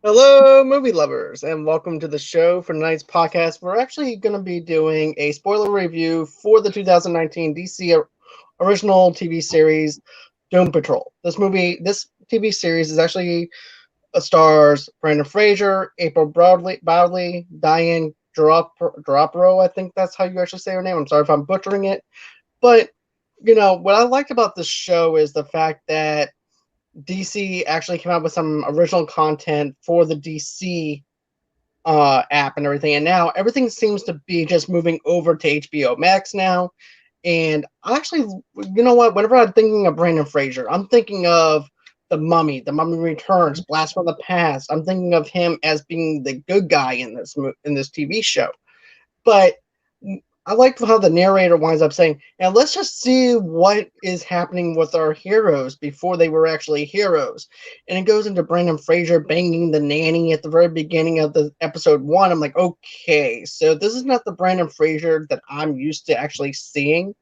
Hello, movie lovers, and welcome to the show for tonight's podcast. We're actually going to be doing a spoiler review for the 2019 DC original TV series Doom Patrol. This TV series is actually stars Brandon Fraser, April Bowley, Diane Garoppolo. I think that's how you actually say her name. I'm sorry if I'm butchering it, but what I liked about this show is the fact that DC actually came out with some original content for the DC app and everything, and now everything seems to be just moving over to HBO Max now. And I actually, you know what? Whenever I'm thinking of Brandon Fraser, I'm thinking of The Mummy, The Mummy Returns, Blast from the Past. I'm thinking of him as being the good guy in this TV show. But I like how the narrator winds up saying, "Now let's just see what is happening with our heroes before they were actually heroes." And it goes into Brandon Fraser banging the nanny at the very beginning of the episode one. I'm like, okay, so this is not the Brandon Fraser that I'm used to actually seeing.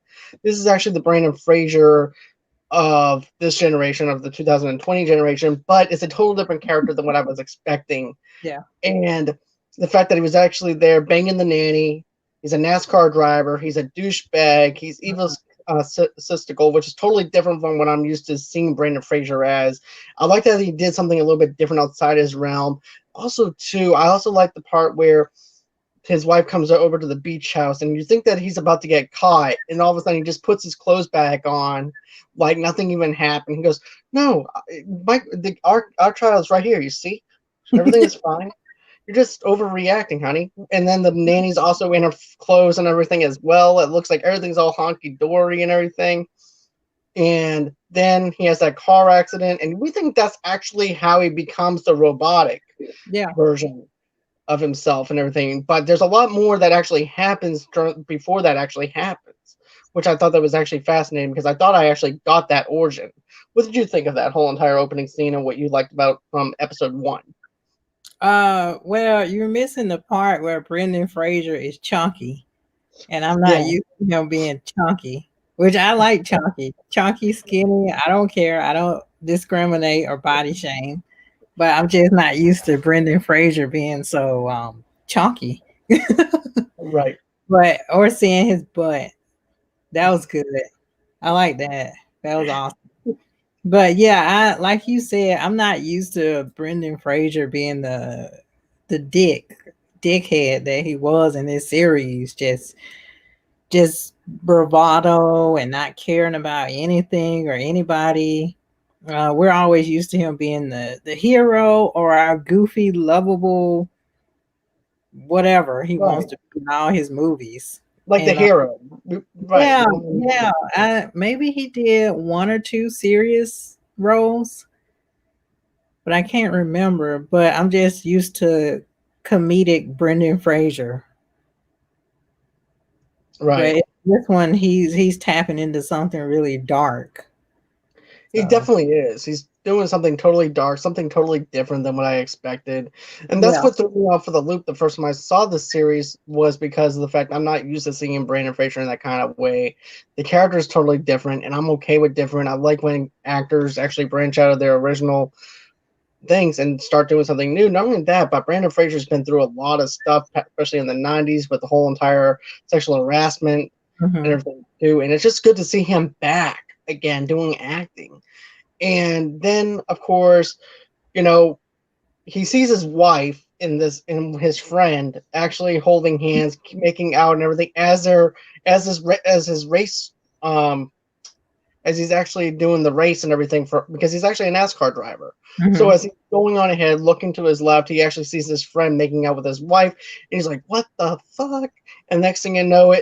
This is actually the Brandon Fraser of this generation, of the 2020 generation, but it's a total different character than what I was expecting. Yeah. And the fact that he was actually there banging the nanny. He's a NASCAR driver. He's a douchebag. He's evil, cystical, which is totally different from what I'm used to seeing Brandon Fraser as. I like that he did something a little bit different outside his realm. Also, too, I also like the part where his wife comes over to the beach house, and you think that he's about to get caught, and all of a sudden he just puts his clothes back on, like nothing even happened. He goes, "No, our child's right here. You see, everything is fine." You're just overreacting, honey. And then the nanny's also in her clothes and everything as well. It looks like everything's all honky dory and everything. And then he has that car accident, and we think that's actually how he becomes the robotic Yeah. version of himself and everything. But there's a lot more that actually happens before that actually happens, which I thought that was actually fascinating because I thought I actually got that origin. What did you think of that whole entire opening scene and what you liked about from episode one? Well, you're missing the part where Brendan Fraser is chunky, and I'm not Yeah, used to him being chunky, which I like chunky. Chunky, skinny, I don't care. I don't discriminate or body shame, but I'm just not used to Brendan Fraser being so chunky. right. But or seeing his butt. That was good. I like that. That was awesome. But yeah, I like you said, I'm not used to Brendan Fraser being the dickhead that he was in this series. Just bravado and not caring about anything or anybody. We're always used to him being the hero or our goofy, lovable whatever he wants Right. to be in all his movies. Like the And hero. Right. yeah, yeah. Maybe he did one or two serious roles, but I can't remember. But I'm just used to comedic Brendan Fraser. Right. But this one, he's tapping into something really dark. He So definitely is. He's doing something totally dark, something totally different than what I expected. And that's yeah, what threw me off for the loop the first time I saw this series was because of the fact I'm not used to seeing Brandon Fraser in that kind of way. The character is totally different, and I'm okay with different. I like when actors actually branch out of their original things and start doing something new. Not only that, but Brandon Fraser's been through a lot of stuff, especially in the 90s with the whole entire sexual harassment and hmm everything too. And it's just good to see him back again doing acting. And then, of course, you know, he sees his wife in his friend actually holding hands, making out and everything as his race as he's actually doing the race and everything for because he's actually a NASCAR driver. So hmm as he's going on ahead, looking to his left, he actually sees his friend making out with his wife, and he's like, "What the fuck?" And next thing you know,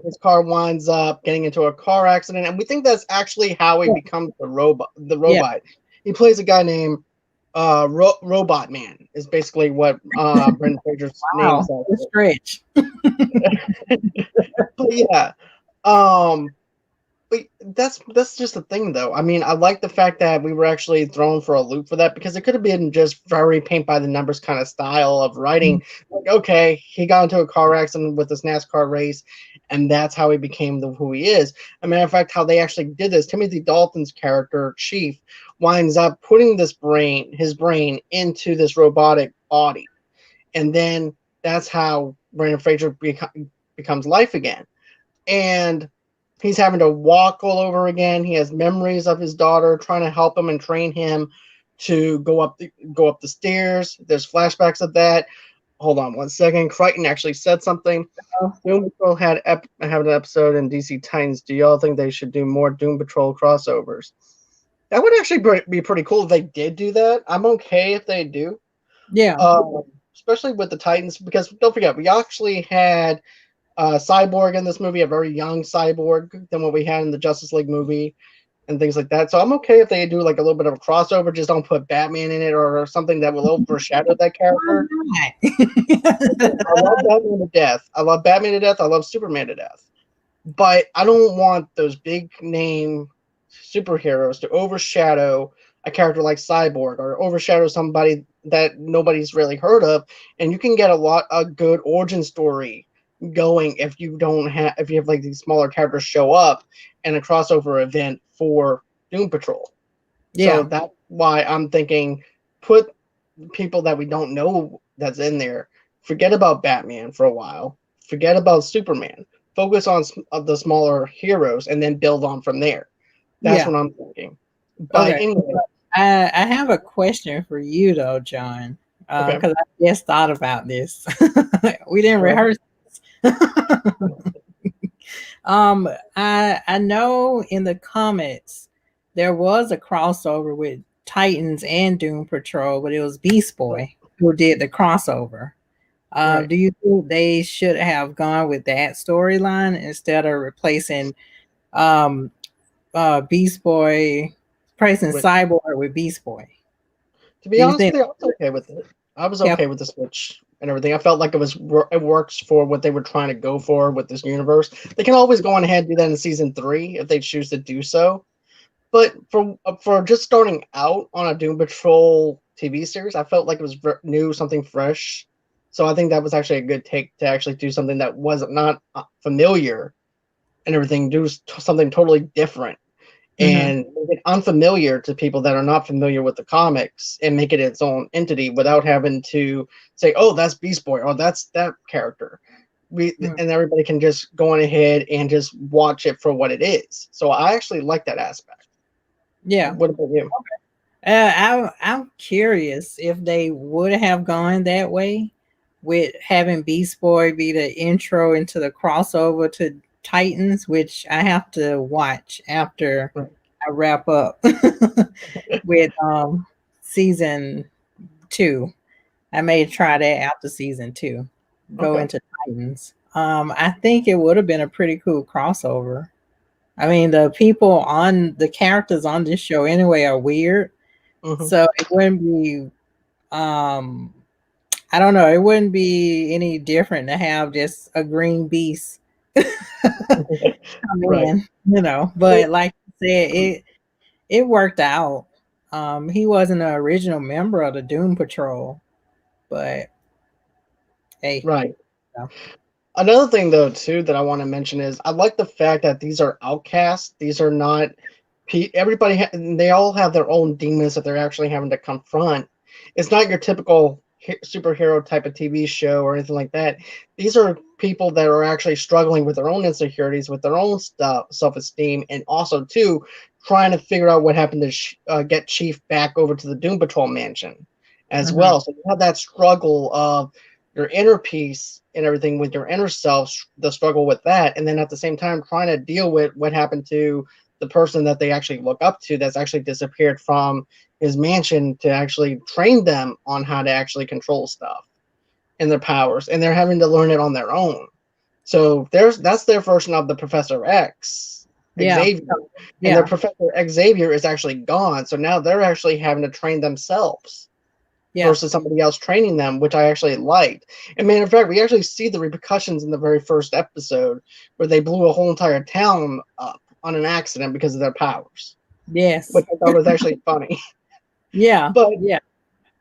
his car winds up getting into a car accident, and we think that's actually how he becomes the robot. The yeah. robot. He plays a guy named Robot Man. Is basically what Brendan Fraser's name Wow, is. good stretch. But yeah, um, but that's just the thing, though. I mean, I like the fact that we were actually thrown for a loop for that because it could have been just very paint by the numbers kind of style of writing. Like, okay, he got into a car accident with this NASCAR race, and that's how he became who he is. As a matter of fact, how they actually did this. Timothy Dalton's character, Chief, winds up putting his brain into this robotic body. And then that's how Brandon Fraser becomes life again. And he's having to walk all over again. He has memories of his daughter trying to help him and train him to go up the stairs. There's flashbacks of that. Hold on one second. Crichton actually said something. Doom Patrol have an episode in DC Titans. Do y'all think they should do more Doom Patrol crossovers? That would actually be pretty cool if they did do that. I'm okay if they do. Yeah. Especially with the Titans, because don't forget, we actually had Cyborg in this movie, a very young Cyborg than what we had in the Justice League movie and things like that. So I'm okay if they do like a little bit of a crossover, just don't put Batman in it or something that will overshadow that character. I love Batman to death. I love Batman to death. I love Superman to death. But I don't want those big name superheroes to overshadow a character like Cyborg or overshadow somebody that nobody's really heard of. And you can get a good origin story going if you have like these smaller characters show up in a crossover event for Doom Patrol. Yeah. So that's why I'm thinking put people that we don't know that's in there. Forget about Batman for a while. Forget about Superman. Focus on the smaller heroes and then build on from there. That's what I'm thinking. But okay. anyway, I have a question for you though, John, because I just thought about this. We didn't rehearse this. I know in the comics there was a crossover with Titans and Doom Patrol, but it was Beast Boy who did the crossover. Do you think they should have gone with that storyline instead of replacing Beast Boy, replacing Cyborg with Beast Boy? To be honest with you, I was okay with it. I was okay with the switch and everything. I felt like it works for what they were trying to go for with this universe. They can always go on ahead and do that in season 3 if they choose to do so. But for just starting out on a Doom Patrol TV series, I felt like it was new, something fresh. So I think that was actually a good take to actually do something that was not familiar and everything. Do something totally different and make it unfamiliar to people that are not familiar with the comics and make it its own entity without having to say, oh, that's Beast Boy or that's that character. And everybody can just go on ahead and just watch it for what it is. So I actually like that aspect. Yeah. What about you? I'm curious if they would have gone that way with having Beast Boy be the intro into the crossover to Titans, which I have to watch after I wrap up with season 2. I may try that after season 2. Go into Titans. I think it would have been a pretty cool crossover. I mean, the characters on this show anyway are weird. So it wouldn't be I don't know, it wouldn't be any different to have just a green beast come in, but like you said, it worked out. He wasn't an original member of the Doom Patrol, but hey. Another thing, though, too, that I want to mention is I like the fact that these are outcasts. These are not everybody. They all have their own demons that they're actually having to confront. It's not your typical superhero type of TV show or anything like that. These are people that are actually struggling with their own insecurities, with their own self-esteem, and also too trying to figure out what happened to get Chief back over to the Doom Patrol mansion as well. So you have that struggle of your inner peace and everything with your inner self, the struggle with that, and then at the same time trying to deal with what happened to the person that they actually look up to that's actually disappeared from his mansion to actually train them on how to actually control stuff and their powers, and they're having to learn it on their own. So that's their version of the Professor X, Xavier, and their Professor Xavier is actually gone. So now they're actually having to train themselves. Versus somebody else training them, which I actually liked. And matter of fact, we actually see the repercussions in the very first episode where they blew a whole entire town up on an accident because of their powers. Yes. Which I thought was actually funny. But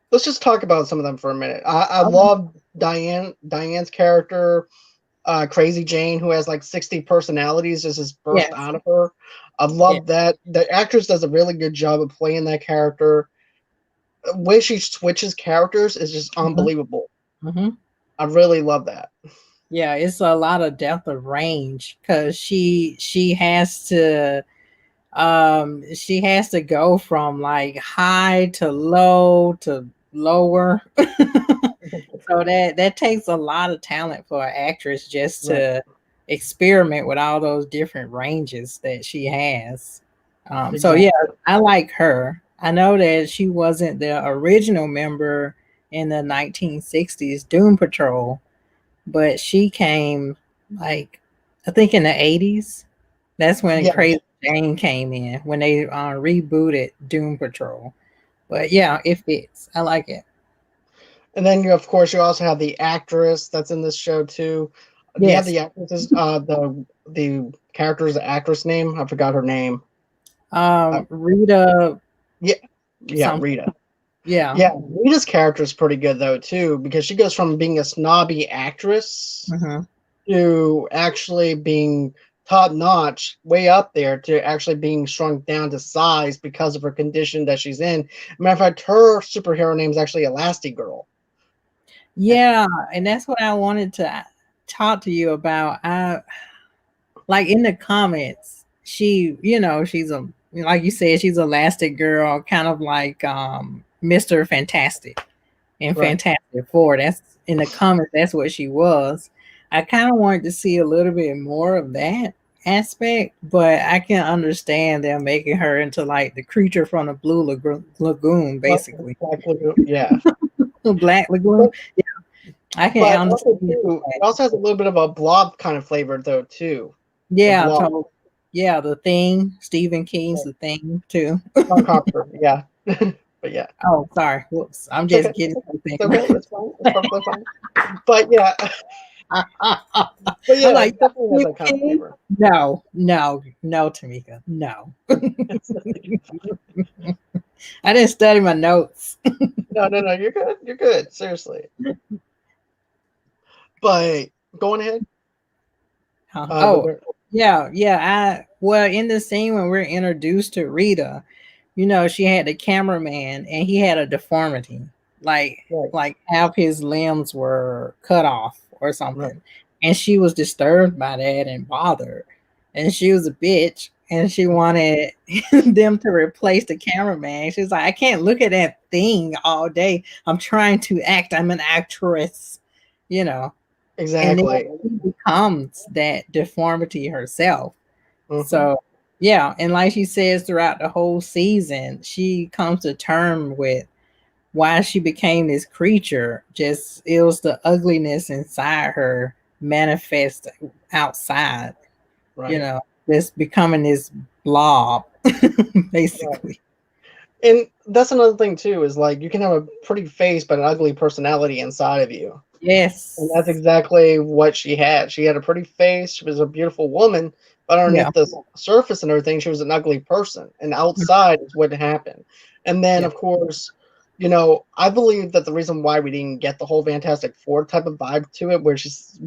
let's just talk about some of them for a minute. I love Diane's character. Crazy Jane, who has like 60 personalities just is burst Yes. out of her. I Yeah. love that. The actress does a really good job of playing that character. The way she switches characters is just Mhm. unbelievable. Mhm. I really love that. Yeah, it's a lot of depth of range because she has to go from like high to low to lower. So that takes a lot of talent for an actress just Right. to experiment with all those different ranges that she has. So yeah, Exactly. I like her. I know that she wasn't the original member in the 1960s Doom Patrol, but she came like I think in the 80s. That's when Yeah. Crazy Jane came in when they rebooted Doom Patrol. But yeah, it fits. I like it. And then you, of course, you also have the actress that's in this show too. Do you have Yes. the actress's the character's actress name? I forgot her name. Uh, Rita yeah, yeah, something. Rita. Yeah. Yeah, Rita's character is pretty good though too, because she goes from being a snobby actress Hmm. to actually being top notch, way up there, to actually being shrunk down to size because of her condition that she's in. Matter of fact, her superhero name is actually Elastigirl. And Yeah, and that's what I wanted to talk to you about. I like in the comments, she's a like you said, she's Elastic Girl, kind of like Mr. Fantastic in right, Fantastic Four. That's in the comments, that's what she was. I kind of wanted to see a little bit more of that aspect, but I can understand them making her into like the creature from the Blue Lagoon, basically. Yeah. Black Lagoon. But, Yeah, I can but also understand too, that. it also has a little bit of a blob kind of flavor though too. The Yeah, blob, totally. Yeah, The Thing, Stephen King's yeah. The Thing too. John Carpenter, yeah. But yeah, Oh, sorry. Whoops. I'm it's just okay. getting It's something okay. right. It's fine. It's perfectly fine. But yeah, but I'm yeah, like, it definitely has Stephen that kind of King? flavor. No, no, no, Tamika. No. I didn't study my notes. No, no, no. You're good. You're good. Seriously. But going ahead. What Oh, were, yeah, yeah. Well, in the scene when we're introduced to Rita, she had the cameraman and he had a deformity, like right, like half his limbs were cut off or right. something, and she was disturbed by that and bothered, and she was a bitch, and she wanted them to replace the cameraman. She's like, I can't look at that thing all day. I'm trying to act. I'm an actress, you know. And then Exactly. she becomes that deformity herself. Hmm. So yeah, and like she says throughout the whole season, she comes to term with why she became this creature. Just it was the ugliness inside her manifest outside, you Right. know, this becoming this blob, Right. basically. And that's another thing too, is like you can have a pretty face but an ugly personality inside of you. And that's Yes. exactly what she had. She had a pretty face, she was a beautiful woman, but Yeah. underneath the surface and everything, she was an ugly person. And outside is what happened. And then Yeah. of course, I believe that the reason why we didn't get the whole Fantastic Four type of vibe to it, where she's,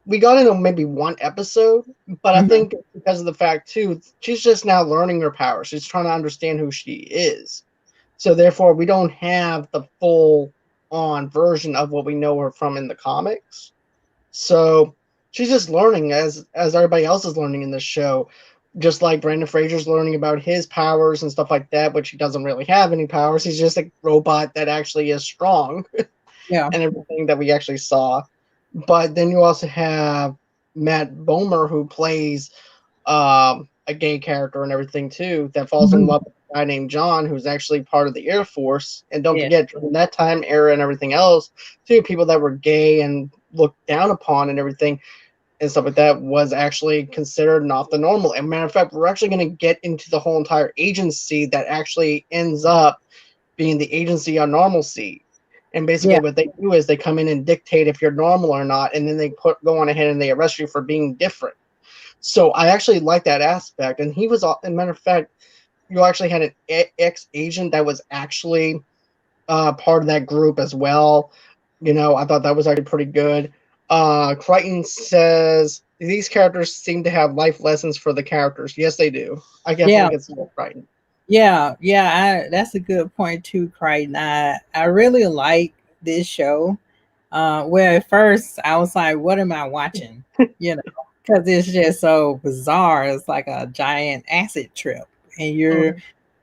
we got into maybe one episode, but I Mhm. think it's because of the fact too, she's just now learning her power. She's trying to understand who she is. So therefore, we don't have the full on version of what we know her from in the comics. So she's just learning as everybody else is learning in this show. Just like Brandon Fraser's learning about his powers and stuff like that, which he doesn't really have any powers. He's just a robot that actually is strong Yeah. and everything that we actually saw. But then you also have Matt Bomer, who plays a gay character and everything too, that falls in Mhm. love with a guy named John, who's actually part of the Air Force. And don't Yeah. forget, during that time era and everything else, too, people that were gay and looked down upon and everything and stuff like that was actually considered not the normal. And matter of fact, we're actually going to get into the whole entire agency that actually ends up being the agency on normalcy. And basically, Yeah. what they do is they come in and dictate if you're normal or not, and then they go on ahead and they arrest you for being different. So I actually like that aspect. And he was, as a matter of fact, you actually had an ex agent that was actually part of that group as well. I thought that was actually pretty good. Crichton says these characters seem to have life lessons for the characters. Yes, they do. I Yeah, definitely can see Crichton. yeah. That's a good point too, Crichton. I really like this show. Well, at first I was like, "What am I watching?" You know, because it's just so bizarre. It's like a giant acid trip, and you're,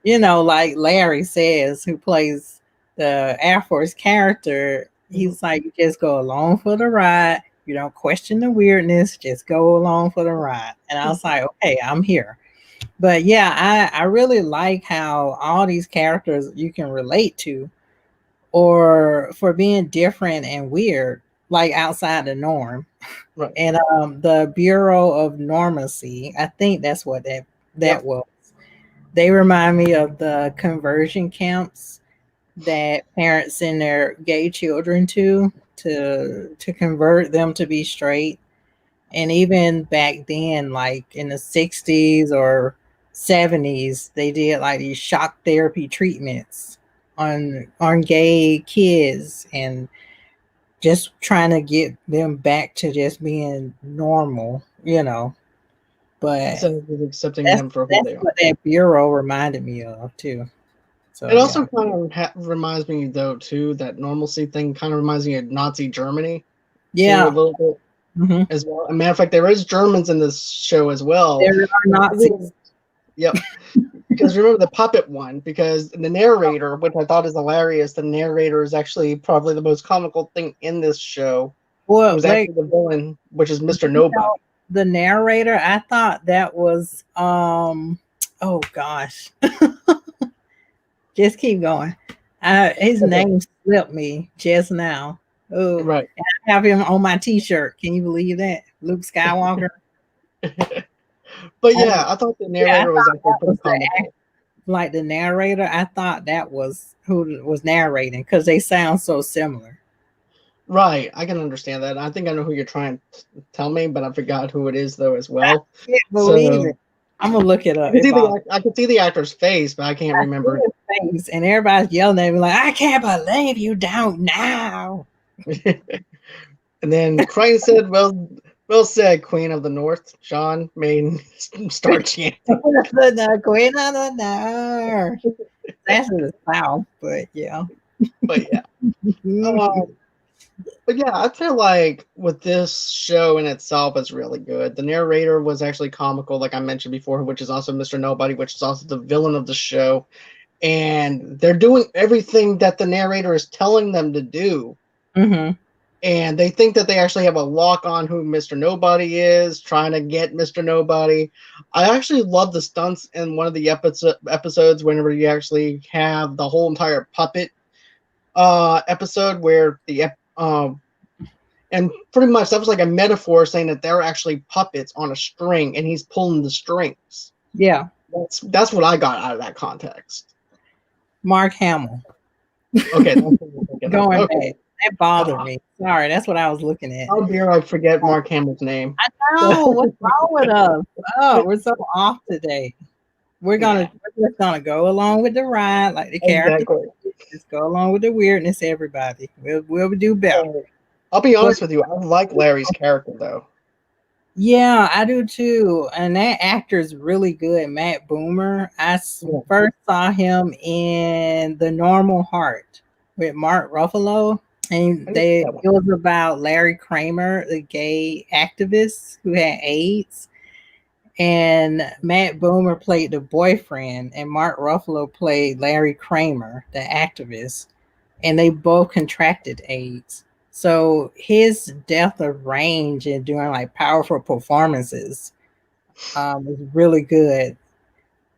Mhm. like Larry says, who plays the Air Force character. Mhm. He's like, "You just go along for the ride. You don't question the weirdness. Just go along for the ride." And I was like, "Okay, I'm here." But yeah, I really like how all these characters you can relate to, or for being different and weird, like outside the norm. Right. And the Bureau of Normacy, I think that's what that Yep. was. They remind me of the conversion camps that parents send their gay children to convert them to be straight. And even back then, like in the 60s or 70s, they did like these shock therapy treatments on gay kids, and just trying to get them back to just being normal. But Instead of just accepting that's them for who that's they are. what that bureau reminded me of too. So It also yeah. kind of reminds me, though, too, that normalcy thing kind of reminds me of Nazi Germany, too, a Yeah. little bit Hmm. as well. As a matter of fact, there is Germans in this show as well. There are Nazis. Yep. Because remember the puppet one, because the narrator, which I thought is hilarious, the narrator is actually probably the most comical thing in this show, Well, who's wait, actually the villain, which is Mr. you know, Nobody. the narrator, I thought that was oh gosh. Just keep going. His Okay. name slipped me just now. Oh, Right. and I have him on my T-shirt. Can you believe that? Luke Skywalker. But I, yeah, I thought the yeah, I narrator was thought actually that pretty was the comical. like the narrator. I thought that was who was narrating because they sound so similar. Right, I can understand that. I think I know who you're trying to tell me, but I forgot who it is though as well. Can't believe So it. I'm gonna look it I up. can It see bothers. I can see the actor's face, but I can't I see remember. his face, and everybody's yelling at me like, "I can't believe you don't know." And then Crane said, well said, Queen of the North." Sean Main start chanting. The queen of the north. That's in the south, but yeah. But yeah. Um, but yeah, I feel like with this show in itself is really good. The narrator was actually comical, like I mentioned before, which is also Mr. Nobody, which is also the villain of the show. And they're doing everything that the narrator is telling them to do. Hmm. And they think that they actually have a lock on who Mr. Nobody is, trying to get Mr. Nobody. I actually love the stunts in one of the episodes whenever you actually have the whole entire puppet episode where and pretty much that was like a metaphor saying that they're actually puppets on a string and he's pulling the strings. Yeah, That's what I got out of that context. Mark Hamill. Okay, that's what I'm thinking of. Going Okay. back, that bothered Uh, me. Sorry, that's what I was looking at. how dare I forget Mark Hamill's name? I know what's wrong with us. Oh, we're so off today. Yeah, We're just gonna go along with the ride, like the character. exactly. Just go along with the weirdness. Everybody, we'll do better. I'll be But honest with you. I like Larry's character though. yeah, I do too. And that actor's really good, Matt Boomer. Yeah, First saw him in The Normal Heart with Mark Ruffalo. And I didn't see that it one. was about Larry Kramer, the gay activist who had AIDS. And Matt Boomer played the boyfriend, and Mark Ruffalo played Larry Kramer, the activist. And they both contracted AIDS. So his depth of range and doing like powerful performances was really good.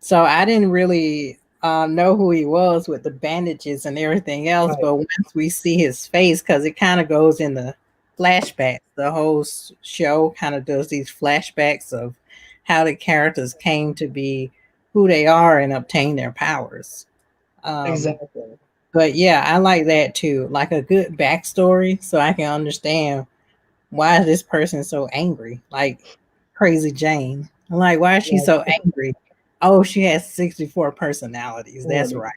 So I didn't really know who he was with the bandages and everything else, Right. but once we see his face, because it kind of goes in the flashbacks, the whole show kind of does these flashbacks of how the characters came to be who they are and obtain their powers. Um, Exactly. but yeah, I like that too, like a good backstory, so I can understand why is this person so angry, like Crazy Jane. I'm like, why is she Yeah. so angry? Oh, she has 64 personalities. That's Already.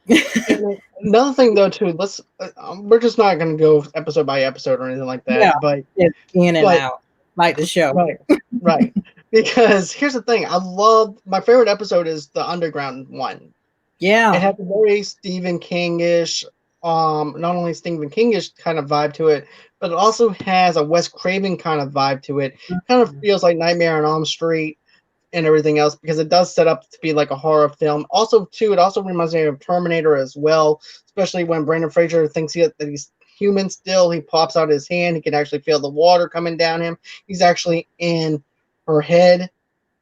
right. And another thing, though, too, we're just not going to go episode by episode or anything like Yeah, that, but just in and but out like the show. right, right. Because here's the thing, I love my favorite episode is the underground one. It Yeah. has a very Stephen Kingish, not only Stephen Kingish kind of vibe to it, but it also has a Wes Craven kind of vibe to it. Kind of Mhm. feels like Nightmare on Elm Street and everything else because it does set up to be like a horror film. Also, too, it also reminds me of Terminator as well, especially when Brandon Fraser thinks that he's human still. He pops out his hand. He can actually feel the water coming down him. He's actually in her head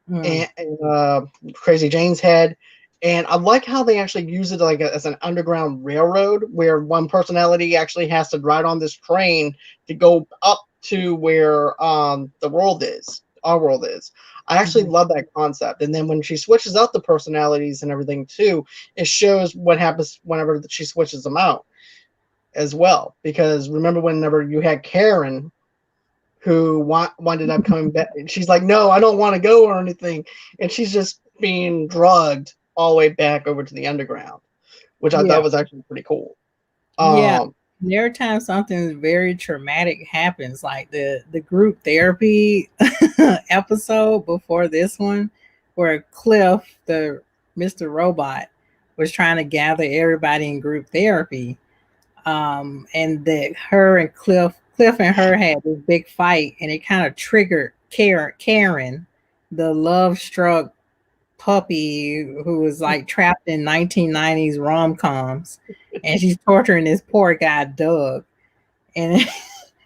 Mm. and Crazy Jane's head. And I like how they actually use it like as an underground railroad where one personality actually has to ride on this train to go up to where the world is, our world is. I actually Mhm. love that concept. And then when she switches out the personalities and everything too, it shows what happens whenever she switches them out as well. Because remember whenever you had Karen who winded up coming back. She's like, no, I don't want to go or anything. And she's just being drugged all the way back over to the underground, which I Yeah. thought was actually pretty cool. Yeah. Um, There are times something very traumatic happens, like the group therapy episode before this one, where Cliff, the Mr. Robot, was trying to gather everybody in group therapy. And that her and Cliff and her had this big fight, and it kind of triggered Karen, the love struck puppy who was like trapped in 1990s rom-coms, and she's torturing this poor guy Doug. And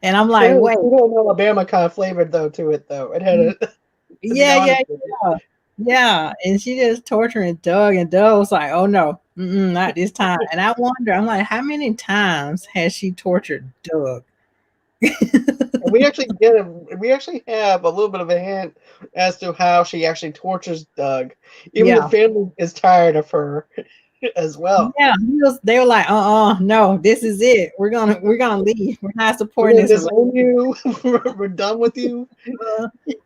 and I'm it like, had a wait, sweet old Alabama kind of flavor though to it though. It had a, to be yeah, yeah, honest with you. yeah, yeah. And she just torturing Doug, and Doug was like, oh no, not this time. And I wonder, I'm like, how many times has she tortured Doug? And we actually have a little bit of a hint as to how she actually tortures Doug. Even the Yeah. family is tired of her as well. Yeah, they were like, no, this is it. We're gonna leave. We're not supporting We're gonna this disown relationship. you. We're done with you.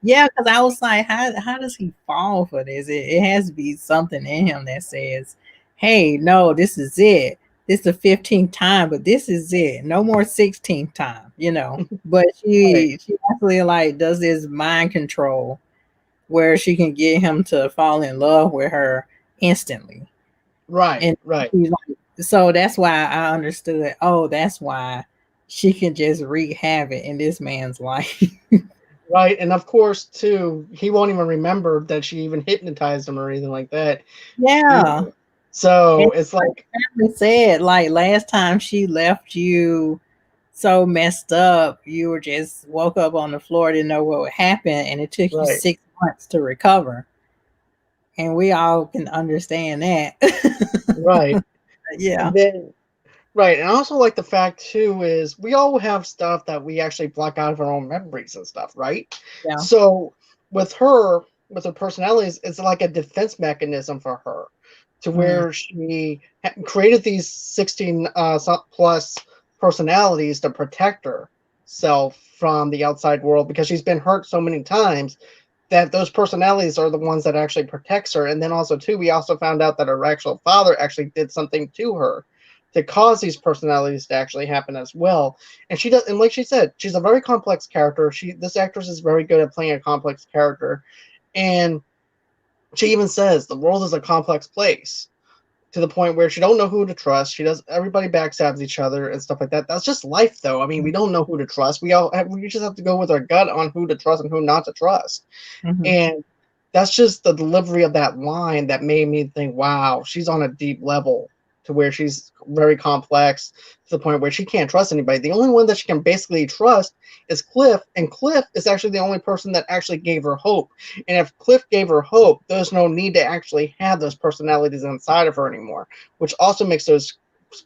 Yeah, because I was like, how does he fall for this? It has to be something in him that says, hey, no, this is it. This is the 15th time, but this is it. No more 16th time. But Right. she actually like does this mind control where she can get him to fall in love with her instantly. Right, And right, she's like, so that's why I understood. Oh, that's why she can just wreak havoc in this man's life. right. And of course, too, he won't even remember that she even hypnotized him or anything like that Yeah. either. And So it's like, family said, like last time she left you so messed up, you were just woke up on the floor, didn't know what would happen, and it took you right, 6 months to recover. And we all can understand that. right. Yeah. And then, right. And I also like the fact, too, is we all have stuff that we actually block out of our own memories and stuff, right? Yeah. So with her, with her personalities, it's like a defense mechanism for her to Mm, where she created these 16 plus personalities to protect herself from the outside world because she's been hurt so many times that those personalities are the ones that actually protects her. And then also too, we also found out that her actual father actually did something to her to cause these personalities to actually happen as well. And she does, and like she said, she's a very complex character. This actress is very good at playing a complex character, and she even says the world is a complex place to the point where she don't know who to trust. She does everybody backstabs each other and stuff like that. That's just life, though. I mean, we don't know who to trust. We just have to go with our gut on who to trust and who not to trust. mhm. And that's just the delivery of that line that made me think, wow, she's on a deep level to where she's very complex to the point where she can't trust anybody. The only one that she can basically trust is Cliff, and Cliff is actually the only person that actually gave her hope. And if Cliff gave her hope, there's no need to actually have those personalities inside of her anymore, which also makes those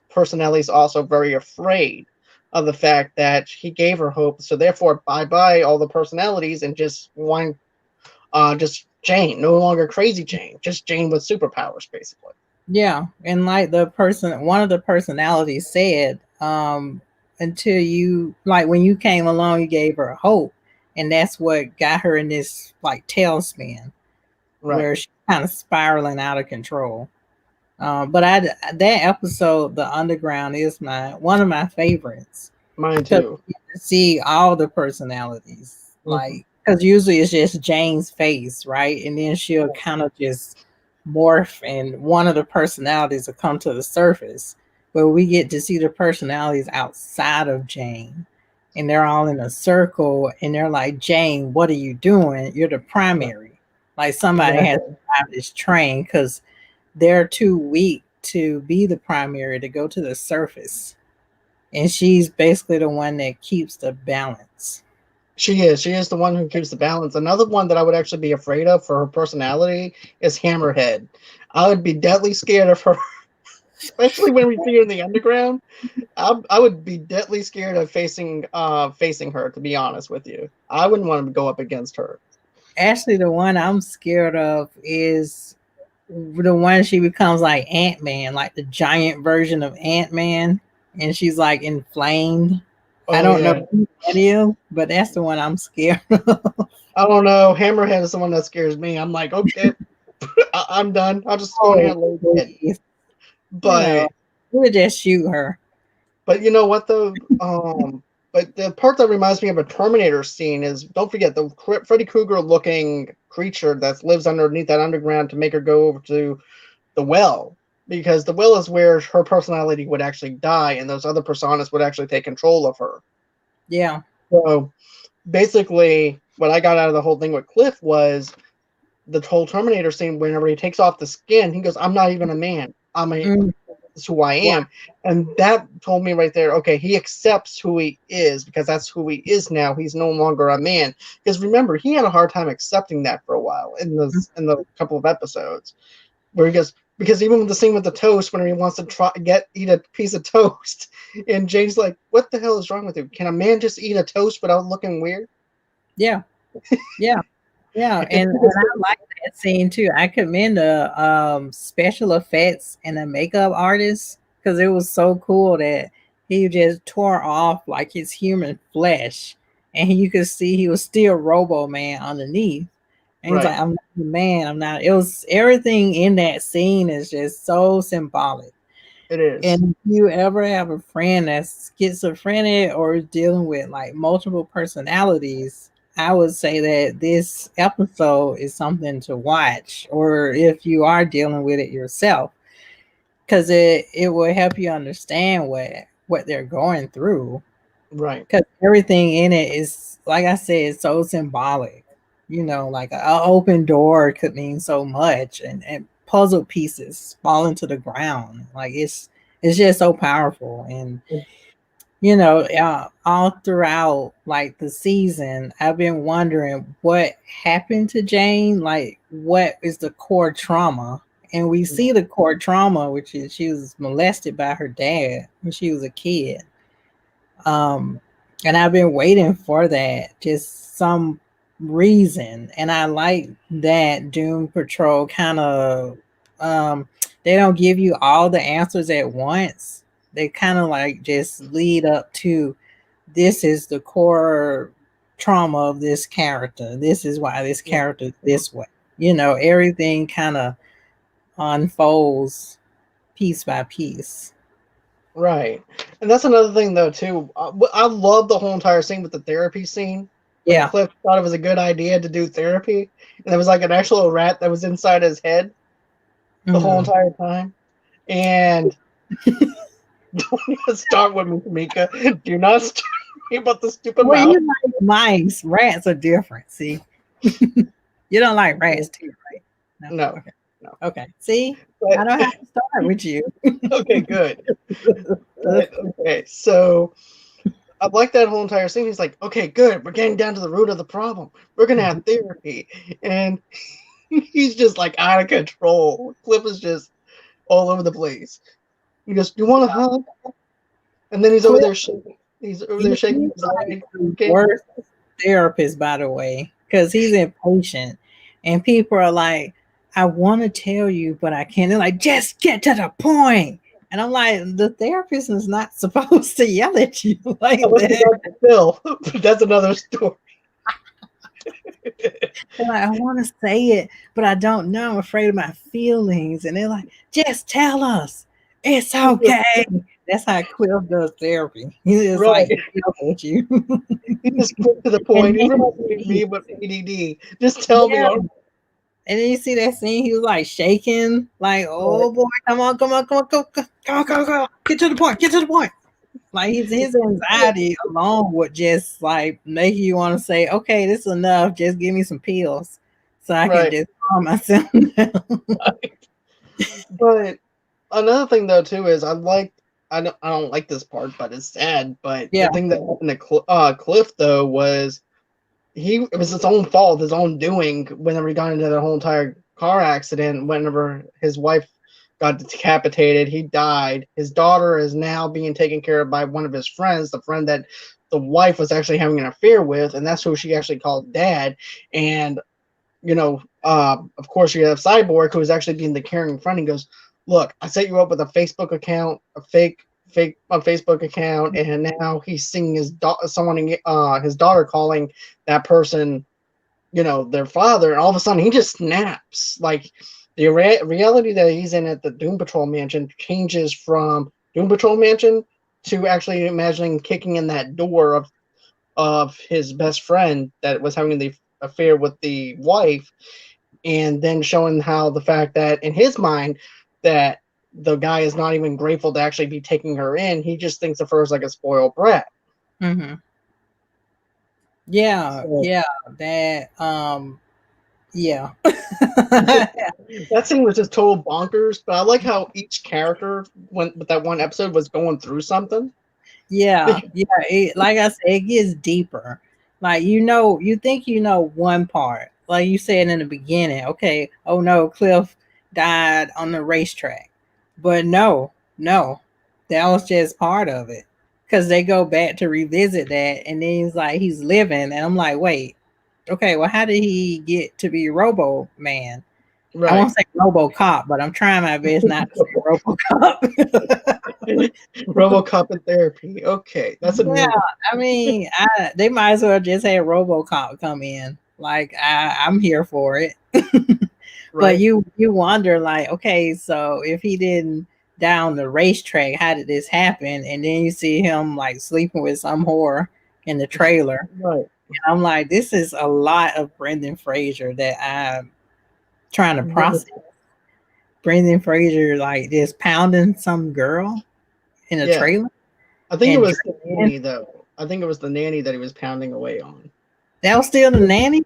personalities also very afraid of the fact that he gave her hope. So therefore, bye bye all the personalities and just Jane, no longer crazy Jane, just Jane with superpowers, basically. Yeah, and like one of the personalities said, until you like when you came along, you gave her hope, and that's what got her in this like tailspin Right. where she's kind of spiraling out of control. But that episode, the underground, is my one of my favorites Mine because too. you get to see all the personalities. Mhm. Like, because usually it's just Jane's face, right? And then she'll kind of just morph, and one of the personalities will come to the surface. But we get to see the personalities outside of Jane, and they're all in a circle, and they're like, "Jane, what are you doing? You're the Right. primary." Like somebody has to Exactly. drive this train because they're too weak to be the primary to go to the surface. And she's basically the one that keeps the balance. She is. She is the one who keeps the balance. Another one that I would actually be afraid of for her personality is Hammerhead. I would be deadly scared of her, especially when we see her in the underground. I would be deadly scared of facing her. To be honest with you, I wouldn't want to go up against her. Actually, the one I'm scared of is the one she becomes like Ant-Man, like the giant version of Ant-Man, and she's like inflamed. I Oh don't know yeah. who that is, but that's the one I'm scared of. I don't know. Hammerhead is the one that scares me. I'm like, okay, I'm done. I'll just go ahead Oh, and lay dead. please. You know, But we would just shoot her. you know what though? But the part that reminds me of a Terminator scene is don't forget the Freddy Krueger looking creature that lives underneath that underground to make her go over to the well, because the well is where her personality would actually die, and those other personas would actually take control of her. Yeah. So basically, what I got out of the whole thing with Cliff was the whole Terminator scene. Whenever he takes off the skin, he goes, "I'm not even a man. Mm, This is who I wow. am." And that told me right there, okay, he accepts who he is because that's who he is now. He's no longer a man. Because remember, he had a hard time accepting that for a while in the couple of episodes where he goes, because even with the scene with the toast, when he wants to eat a piece of toast, and Jane's like, "What the hell is wrong with you? Can a man just eat a toast without looking weird?" Yeah. Yeah. Yeah, And and I like that scene too. I commend the special effects and the makeup artist because it was so cool that he just tore off like his human flesh, and you could see he was still Robo Man underneath. And he's like, right, "I'm not the man. I'm not." It was everything in that scene is just so symbolic. it is. And if you ever have a friend that's schizophrenic or dealing with like multiple personalities, I would say that this episode is something to watch, or if you are dealing with it yourself, because it will help you understand what they're going through. Right, Because everything in it is, like I said, it's so symbolic. You know, like an open door could mean so much, and puzzle pieces falling to the ground. Like it's just so powerful. And you know, all throughout like the season, I've been wondering what happened to Jane. Like, what is the core trauma? And we see the core trauma, which is she was molested by her dad when she was a kid. Um, and I've been waiting for that, just some reason. And I like that Doom Patrol kind of they don't give you all the answers at once. They kind of like just lead up to this is the core trauma of this character. This is why this character is this way. You know, everything kind of unfolds piece by piece. right. And that's another thing though too. I love the whole entire scene with the therapy scene when Yeah. Cliff thought it was a good idea to do therapy, and there was like an actual rat that was inside his head the whole Mm. entire time. And don't even start with me, Tamika. Do not start me about the stupid Well, mouse. you like mice. Rats are different. See, you don't like rats too, right? No. No, Okay. no. Okay. See, I But don't have to start with you. okay, good. But, okay, so I like that whole entire scene. He's like, okay, good. We're getting down to the root of the problem. We're gonna have therapy, and he's just like out of control. Cliff is just all over the place. He goes, "You want a hug?" And then he's over Cliff, there shaking. He's over there shaking he's his like leg. the Okay. worst therapist, by the way, because he's impatient, and people are like, "I want to tell you, but I can't." They're like, "Just get to the point." And I'm like, the therapist is not supposed to yell at you like Unless you that. got the pill, but that's another story. They're like, I want to say it, but I don't know. I'm afraid of my feelings. And they're like, just tell us. It's okay. That's how Cliff does therapy. He's just Right. like, he yells at you. He just quick to the And point. He then reminds me of he, me with ADD. Just tell me. yeah. And then you see that scene, he was like shaking, like, oh boy, come on, come on, come on, go, go, go, go, go. Get to the point, get to the point. Like his anxiety alone would just like make you want to say, okay, this is enough. Just give me some pills so I can Right. just calm myself down. But another thing though too is I don't like this part, but it's sad. But the Yeah. thing that happened to Cliff though was it was his own fault, his own doing. Whenever he got into the whole entire car accident, whenever his wife got decapitated, he died. His daughter is now being taken care of by one of his friends, the friend that the wife was actually having an affair with, and that's who she actually called dad. And of course, you have Cyborg, who is actually being the caring friend. He goes, "Look, I set you up with a Facebook account, a fake Facebook account, and now he's seeing his his daughter calling that person, their father, and all of a sudden he just snaps. Like the reality that he's in at the Doom Patrol mansion changes from Doom Patrol mansion to actually imagining kicking in that door of his best friend that was having the affair with the wife, and then showing how the fact that in his mind that the guy is not even grateful to actually be taking her in. He just thinks of her as like a spoiled brat. Mm-hmm. Yeah, So, yeah, yeah. that scene was just total bonkers. But I like how each character, with that one episode, was going through something. Yeah, yeah. Like I said, it gets deeper. Like you think you know one part, like you said in the beginning. Okay, oh no, Cliff died on the racetrack, but no, that was just part of it. Because they go back to revisit that, and then he's like he's living, and I'm like, wait, okay, well, how did he get to be Robo Man? I Right. won't say Robo Cop, but I'm trying my best not to say Robo Cop. RoboCop in therapy. Okay, that's a Yeah, new one. I mean, they might as well just have RoboCop come in. Like I'm here for it. But Right. you wonder, like, okay, so if he didn't down the racetrack, how did this happen? And then you see him like sleeping with some whore in the trailer. Right. And I'm like, this is a lot of Brendan Fraser that I'm trying to process. Brendan Fraser like just pounding some girl in a Yeah. trailer I think it and was the nanny though. I think it was the nanny that he was pounding away on. that was still the nanny.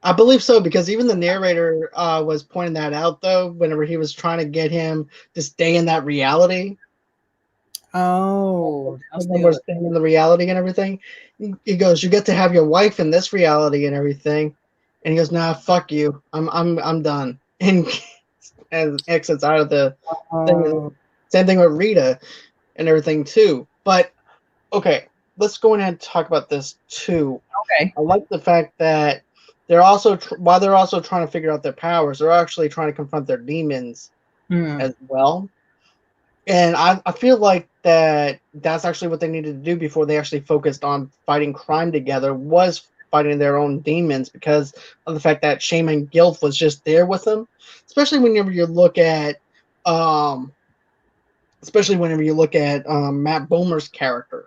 I believe so, because even the narrator was pointing that out though. Whenever he was trying to get him to stay in that reality, Oh, that was and then still we're staying in the reality and everything. He goes, "You get to have your wife in this reality and everything," and he goes, "Nah, fuck you. I'm done." And exits out of the thing. oh, Same thing with Rita and everything too. But okay, let's go ahead and talk about this too. okay. I like the fact that they're also while they're also trying to figure out their powers, they're actually trying to confront their demons Hmm. as well. And I feel like that's actually what they needed to do before they actually focused on fighting crime together, was fighting their own demons, because of the fact that shame and guilt was just there with them. Especially whenever you look at um Matt Bomer's character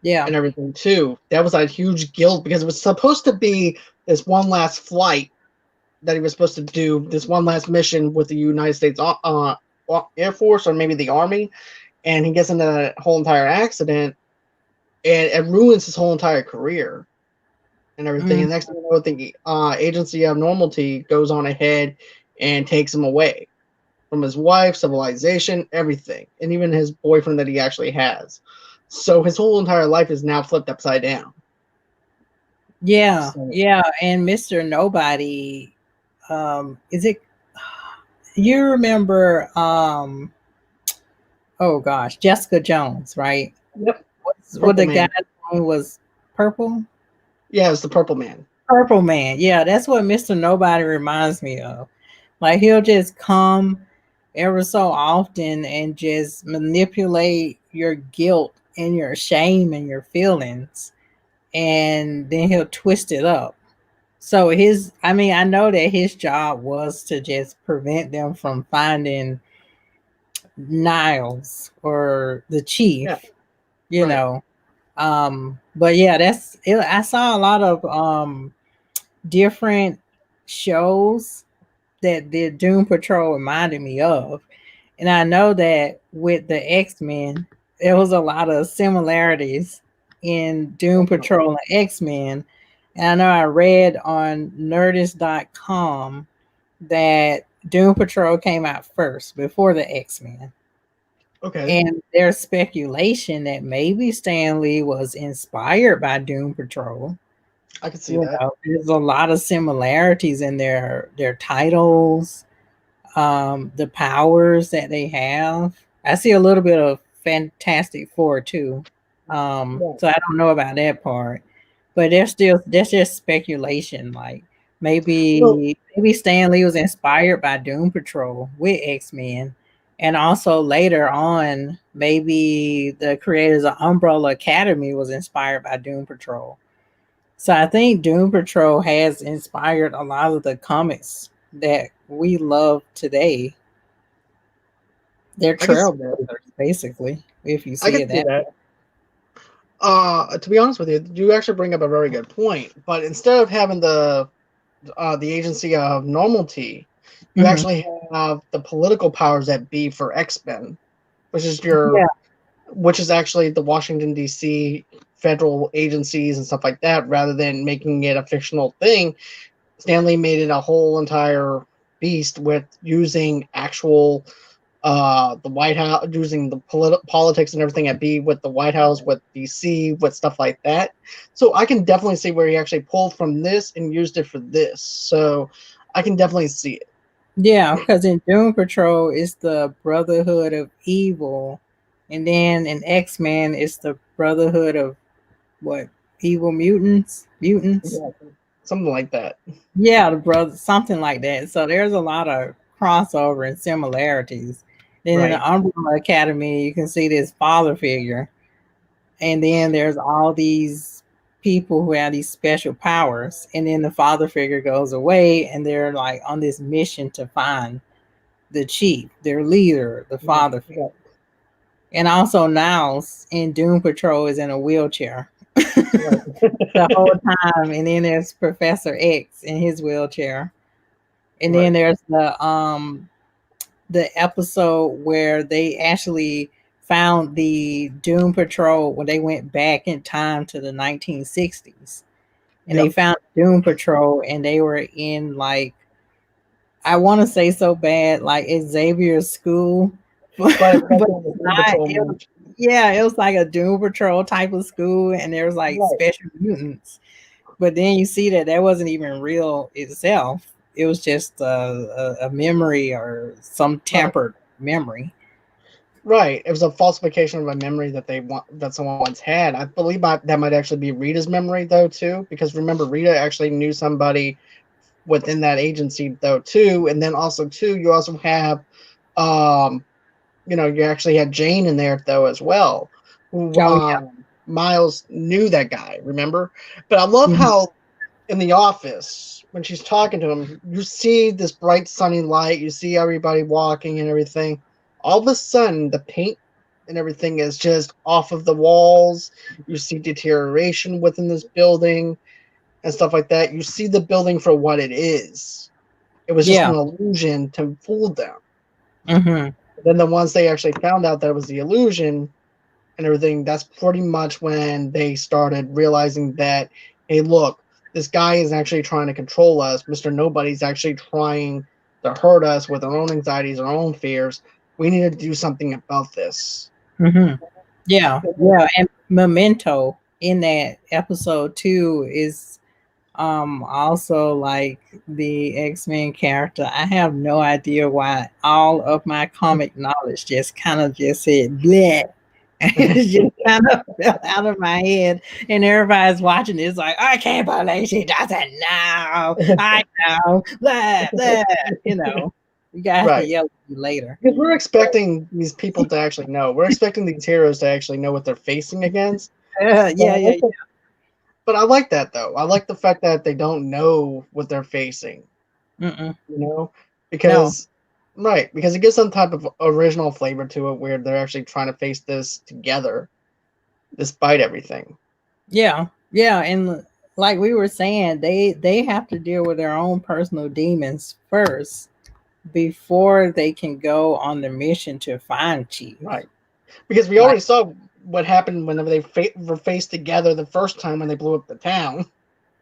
Yeah. and everything too. That was a huge guilt, because it was supposed to be this one last flight that he was supposed to do, this one last mission with the United States Air Force, or maybe the Army, and he gets into that whole entire accident, and it ruins his whole entire career and everything. Mm. And next thing you know, the Agency of Normality goes on ahead and takes him away from his wife, civilization, everything, and even his boyfriend that he actually has. So his whole entire life is now flipped upside down. Yeah. So, Yeah. And Mr. Nobody, is it you remember oh gosh, Jessica Jones, right? yep, What Purple the guy's Man. name was Purple? Yeah, it's the Purple Man. Purple Man. Yeah, that's what Mr. Nobody reminds me of. Like he'll just come ever so often and just manipulate your guilt and your shame and your feelings, and then he'll twist it up. So his, I mean, I know that his job was to just prevent them from finding Niles or the Yeah, chief, you right. know. But yeah, that's it. I saw a lot of different shows that the Doom Patrol reminded me of. And I know that with the X-Men, there was a lot of similarities in Doom Definitely. Patrol and X-Men. And I know I read on nerdist.com that Doom Patrol came out first before the X-Men. Okay, And there's speculation that maybe Stan Lee was inspired by Doom Patrol. I could see You that. know, there's a lot of similarities in their titles, the powers that they have. I see a little bit of Fantastic Four too. Yeah. So I don't know about that part, but there's still that's just speculation. Like Well, maybe Stan Lee was inspired by Doom Patrol with X Men, and also later on, maybe the creators of Umbrella Academy was inspired by Doom Patrol. So I think Doom Patrol has inspired a lot of the comics that we love today. They're I could see trailblazers, basically, if you I see could it see that that. way. To be honest with you, you actually bring up a very good point. But instead of having the agency of normality, you Mhm. actually have the political powers that be for X-Men, which is Yeah, which is actually the Washington D.C. federal agencies and stuff like that, rather than making it a fictional thing. Stanley made it a whole entire beast with using actual the White House, using the politics and everything at B with the White House, with DC, with stuff like that. So I can definitely see where he actually pulled from this and used it for this. So I can definitely see it. yeah, because in Doom Patrol it's the Brotherhood of Evil, and then in X Men it's the Brotherhood of what? Evil mutants, mutants. Yeah, something like that. Yeah, the brother, something like that. So there's a lot of crossover and similarities. Then in the Right. Umbrella Academy, you can see this father figure, and then there's all these people who have these special powers, and then the father figure goes away, and they're like on this mission to find the chief, their leader, the Yeah. father figure. Yeah. And also Niles in Doom Patrol is in a wheelchair Right. the whole time, and then there's Professor X in his wheelchair. And then Right. there's the episode where they actually found the Doom Patrol when they went back in time to the 1960s, and they Yep. found Doom Patrol, and they were in like, I want to say so bad, like Xavier's school, but But it's but actually it's the Doom not. Patrol It was, merch. yeah, it was like a Doom Patrol type of school, and there was like Right. special mutants. But then you see that wasn't even real itself. It was just a memory or some Right. tempered memory. Right. It was a falsification of a memory that someone once had. I believe that might actually be Rita's memory though too, because remember Rita actually knew somebody within that agency though too, and then also too you also have um you actually had Jane in there though as well, who Oh Miles knew that guy, remember? But I love yeah. Mhm. how in the office when she's talking to him, you see this bright sunny light, you see everybody walking and everything. All of a sudden, the paint and everything is just off of the walls. You see deterioration within this building and stuff like that. You see the building for what it is. It was just Yeah. an illusion to fool them. Hmm. Then the once they actually found out that it was the illusion and everything, that's pretty much when they started realizing that, hey, look, this guy is actually trying to control us. Mr. Nobody's actually trying to hurt us with our own anxieties, our own fears. We need to do something about this. Hmm. Yeah. Yeah. And Memento in that episode too is also like the X-Men character. I have no idea why all of my comic knowledge just kind of just said bleh. It just kind of fell out of my head, and everybody's watching this like, I can't believe she doesn't know. I know, blah blah. You know, you guys have to Right. yell at me later. Because we're expecting these people to actually know. We're expecting these heroes to actually know what they're facing against. Yeah, But yeah, yeah. But I like that though. I like the fact that they don't know what they're facing. Mm-mm. You know, No. because right, because it gives some type of original flavor to it, where they're actually trying to face this together, despite everything. Yeah. Yeah. And like we were saying, they have to deal with their own personal demons first before they can go on the mission to find Chief. Right, because we Like, already saw what happened whenever they were faced together the first time when they blew up the town.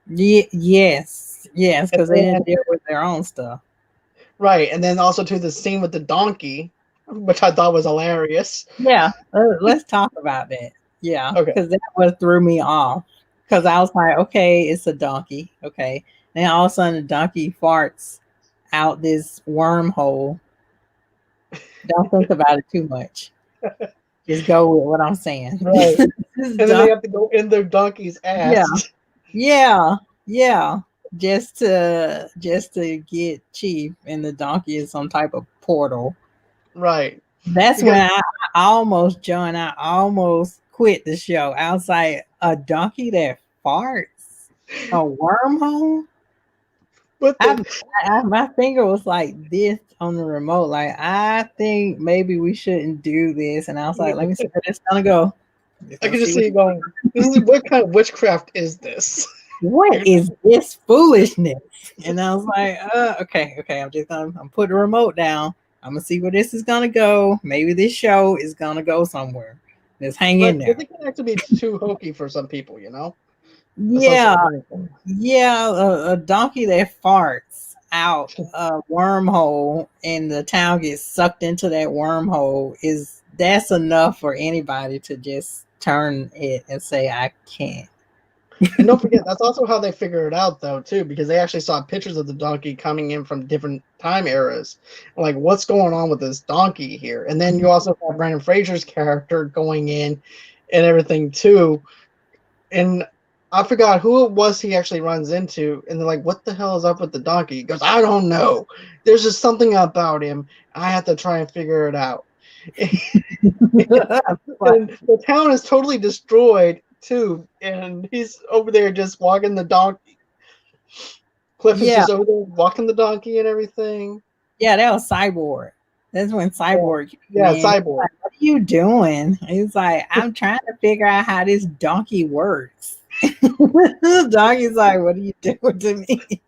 yes, yes, And because they then didn't deal with their own stuff. right, and then also to the scene with the donkey, which I thought was hilarious. Yeah, let's talk about that. Yeah, Okay, because that what threw me off. Because I was like, okay, it's a donkey. Okay, then all of a sudden the donkey farts out this wormhole. Don't think about it too much. Just go with what I'm saying. right, This and then they donkey, have to go in their donkey's yeah, ass. yeah, yeah. Just to get Chief, and the donkey is some type of portal. Right, That's when because I almost joined. I almost quit the show. I was like, a donkey that farts, a wormhole. but I, the my finger was like this on the remote. Like, I think maybe we shouldn't do this. And I was like, let me see where this gonna go. Just I gonna can just see see you going. This is what kind of witchcraft is this? what is this foolishness. And I was like, okay, okay. I'm put the remote down. I'm gonna see where this is gonna go. Maybe this show is gonna go somewhere. Just hang Right, in because there. it can actually be too hokey for some people, you know. That's also Yeah, another thing. yeah, a donkey that farts out a wormhole and the town gets sucked into that wormhole is that's enough for anybody to just turn it and say, I can't. And don't forget, that's also how they figure it out, though, too, because they actually saw pictures of the donkey coming in from different time eras. Like, what's going on with this donkey here? And then you also have Brandon Fraser's character going in and everything, too. And I forgot who it was he actually runs into. And they're like, what the hell is up with the donkey? He goes, I don't know. There's just something about him. I have to try and figure it out. But And the town is totally destroyed too, and he's over there just walking the donkey. Cliff is yeah, just over there walking the donkey and everything. yeah, that was Cyborg. That's when Yeah, Cyborg came yeah, in. He's cyborg. like, what are you doing? He's like, I'm trying to figure out how this donkey works. The donkey's like, what are you doing to me?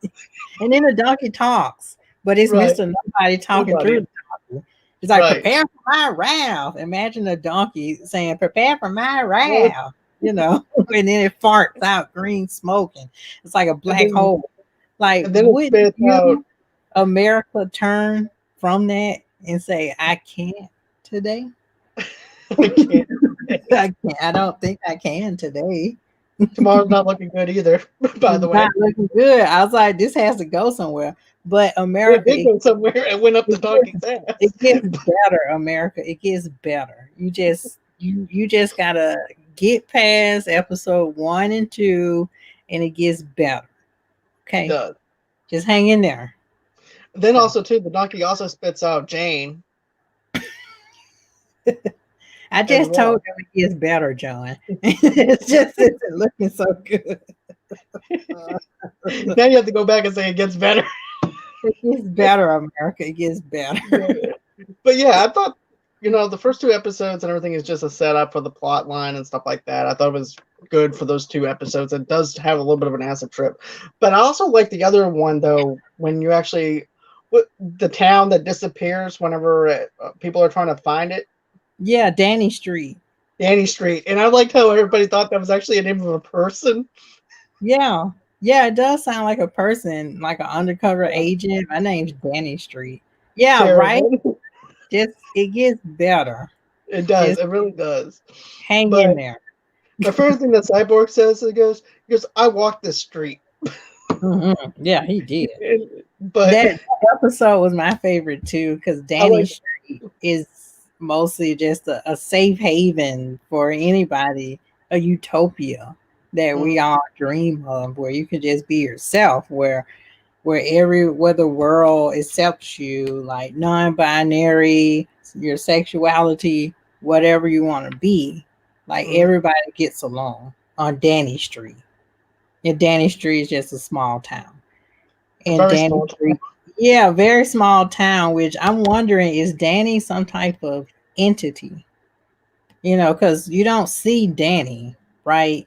And then the donkey talks, but it's Right, Mr. Nobody talking through nobody. the donkey. It's like, Right. prepare for my wrath. Imagine a donkey saying, prepare for my Well, wrath, and then it farts out green smoke, and it's like a and black then hole. Like, and then it wouldn't spits out. you, America, turn from that and say, I can't today? I can't. I can't. I don't think I can today. Tomorrow's not looking good either. By the It's not way, looking good. I was like, this has to go somewhere. But and it America, did go somewhere and went up the it gets donkey's it ass. gets better, America. It gets better. You just gotta get past episode 1 and 2, and it gets better. It Okay, does. just hang in there. Then So also too, the donkey also spits out Jane I as just told well. you it gets better, John. It's just isn't looking so good. Now you have to go back and say it gets better. It gets better, America. It gets better. But yeah, I thought the first two episodes and everything is just a setup for the plot line and stuff like that. I thought it was good for those two episodes. It does have a little bit of an acid trip, but I also like the other one though when you actually the town that disappears whenever people are trying to find it, Yeah, Danny Street. Danny Street, and I liked how everybody thought that was actually a name of a person. Yeah. Yeah, it does sound like a person, like an undercover Yeah, agent. My name's Danny Street. Yeah, right? terrible. Just it gets better. It does. Just It really does. hang in But there. my favorite thing that Cyborg says, he goes, I walked this street. Yeah, he did. But That episode was my favorite too, because I Danny like Street is mostly just a safe haven for anybody, a utopia that we mm, all dream of, where you can just be yourself, where the world accepts you, like non-binary, your sexuality, whatever you want to be, like mm. everybody gets along on Danny Street. And Danny Street is just a small town. A And very Danny small. Street, yeah, very small town, which I'm wondering, is Danny some type of entity? Because you don't see Danny, right?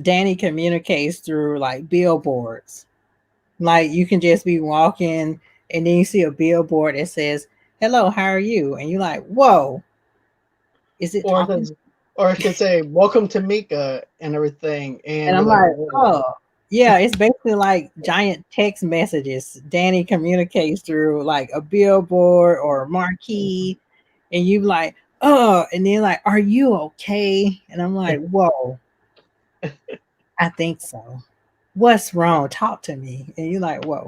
Danny communicates through like billboards. Like you can just be walking and then you see a billboard that says, "Hello, how are you?" And you're like, "Whoa, is it Or talking?" the, or it could say "Welcome to Mika" and everything, And and be I'm like, like, "Whoa." "Oh, yeah." It's basically like giant text messages. Danny communicates through like a billboard or a marquee, and you like, "Oh," and then like, "Are you okay?" And I'm like, "Whoa, I think so. What's wrong? Talk to me." And you're like, "Whoa."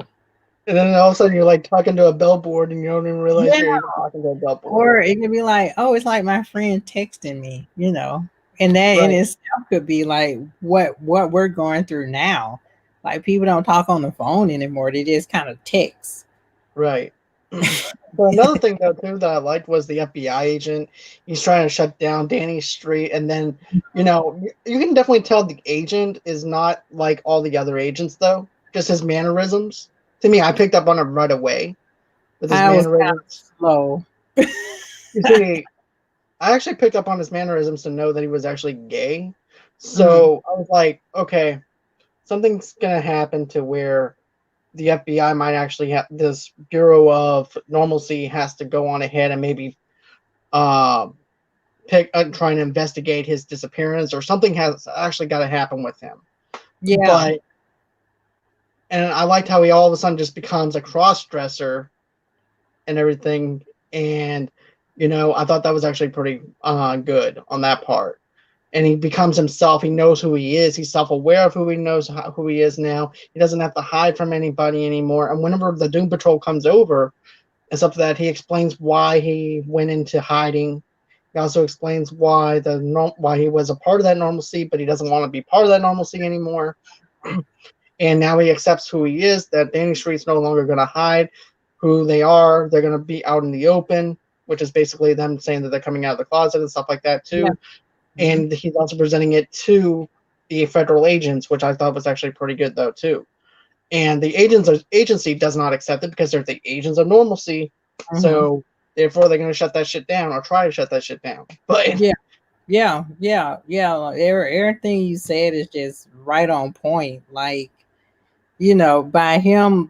And then all of a sudden you're like talking to a billboard, and you don't even realize Yeah. you're even talking to a billboard. Or it could be like, "Oh, it's like my friend texting me." And that in Right, itself could be like what we're going through now. Like people don't talk on the phone anymore. They just kind of text. right. But another thing though too that I liked was the FBI agent. He's trying to shut down Danny Street, and then you can definitely tell the agent is not like all the other agents though. Just his mannerisms. To me, I picked up on him right away with his I was kind of mannerisms. slow. You see, I actually picked up on his mannerisms to know that he was actually gay. Mhm. So I was like, okay, something's gonna happen to where the FBI might actually have this Bureau of Normalcy has to go on ahead and maybe uh, trying to investigate his disappearance, or something has actually got to happen with him. Yeah. But and I liked how he all of a sudden just becomes a cross dresser and everything, and I thought that was actually pretty good on that part. And he becomes himself. He knows who he is. He's self-aware of who he knows who he is now. He doesn't have to hide from anybody anymore. And whenever the Doom Patrol comes over and stuff like that, he explains why he went into hiding. He also explains why why he was a part of that normalcy, but he doesn't want to be part of that normalcy anymore. And now he accepts who he is. That Danny Street's no longer going to hide who they are. They're going to be out in the open, which is basically them saying that they're coming out of the closet and stuff like that Yeah. too. And he's also presenting it to the federal agents, which I thought was actually pretty good though too. And the agency does not accept it because they're the agents of normalcy, Mhm. so therefore they're going to shut that shit down or try to shut that shit down. But Yeah. Yeah. Yeah. Yeah. Like, everything you said is just right on point. Like, by him.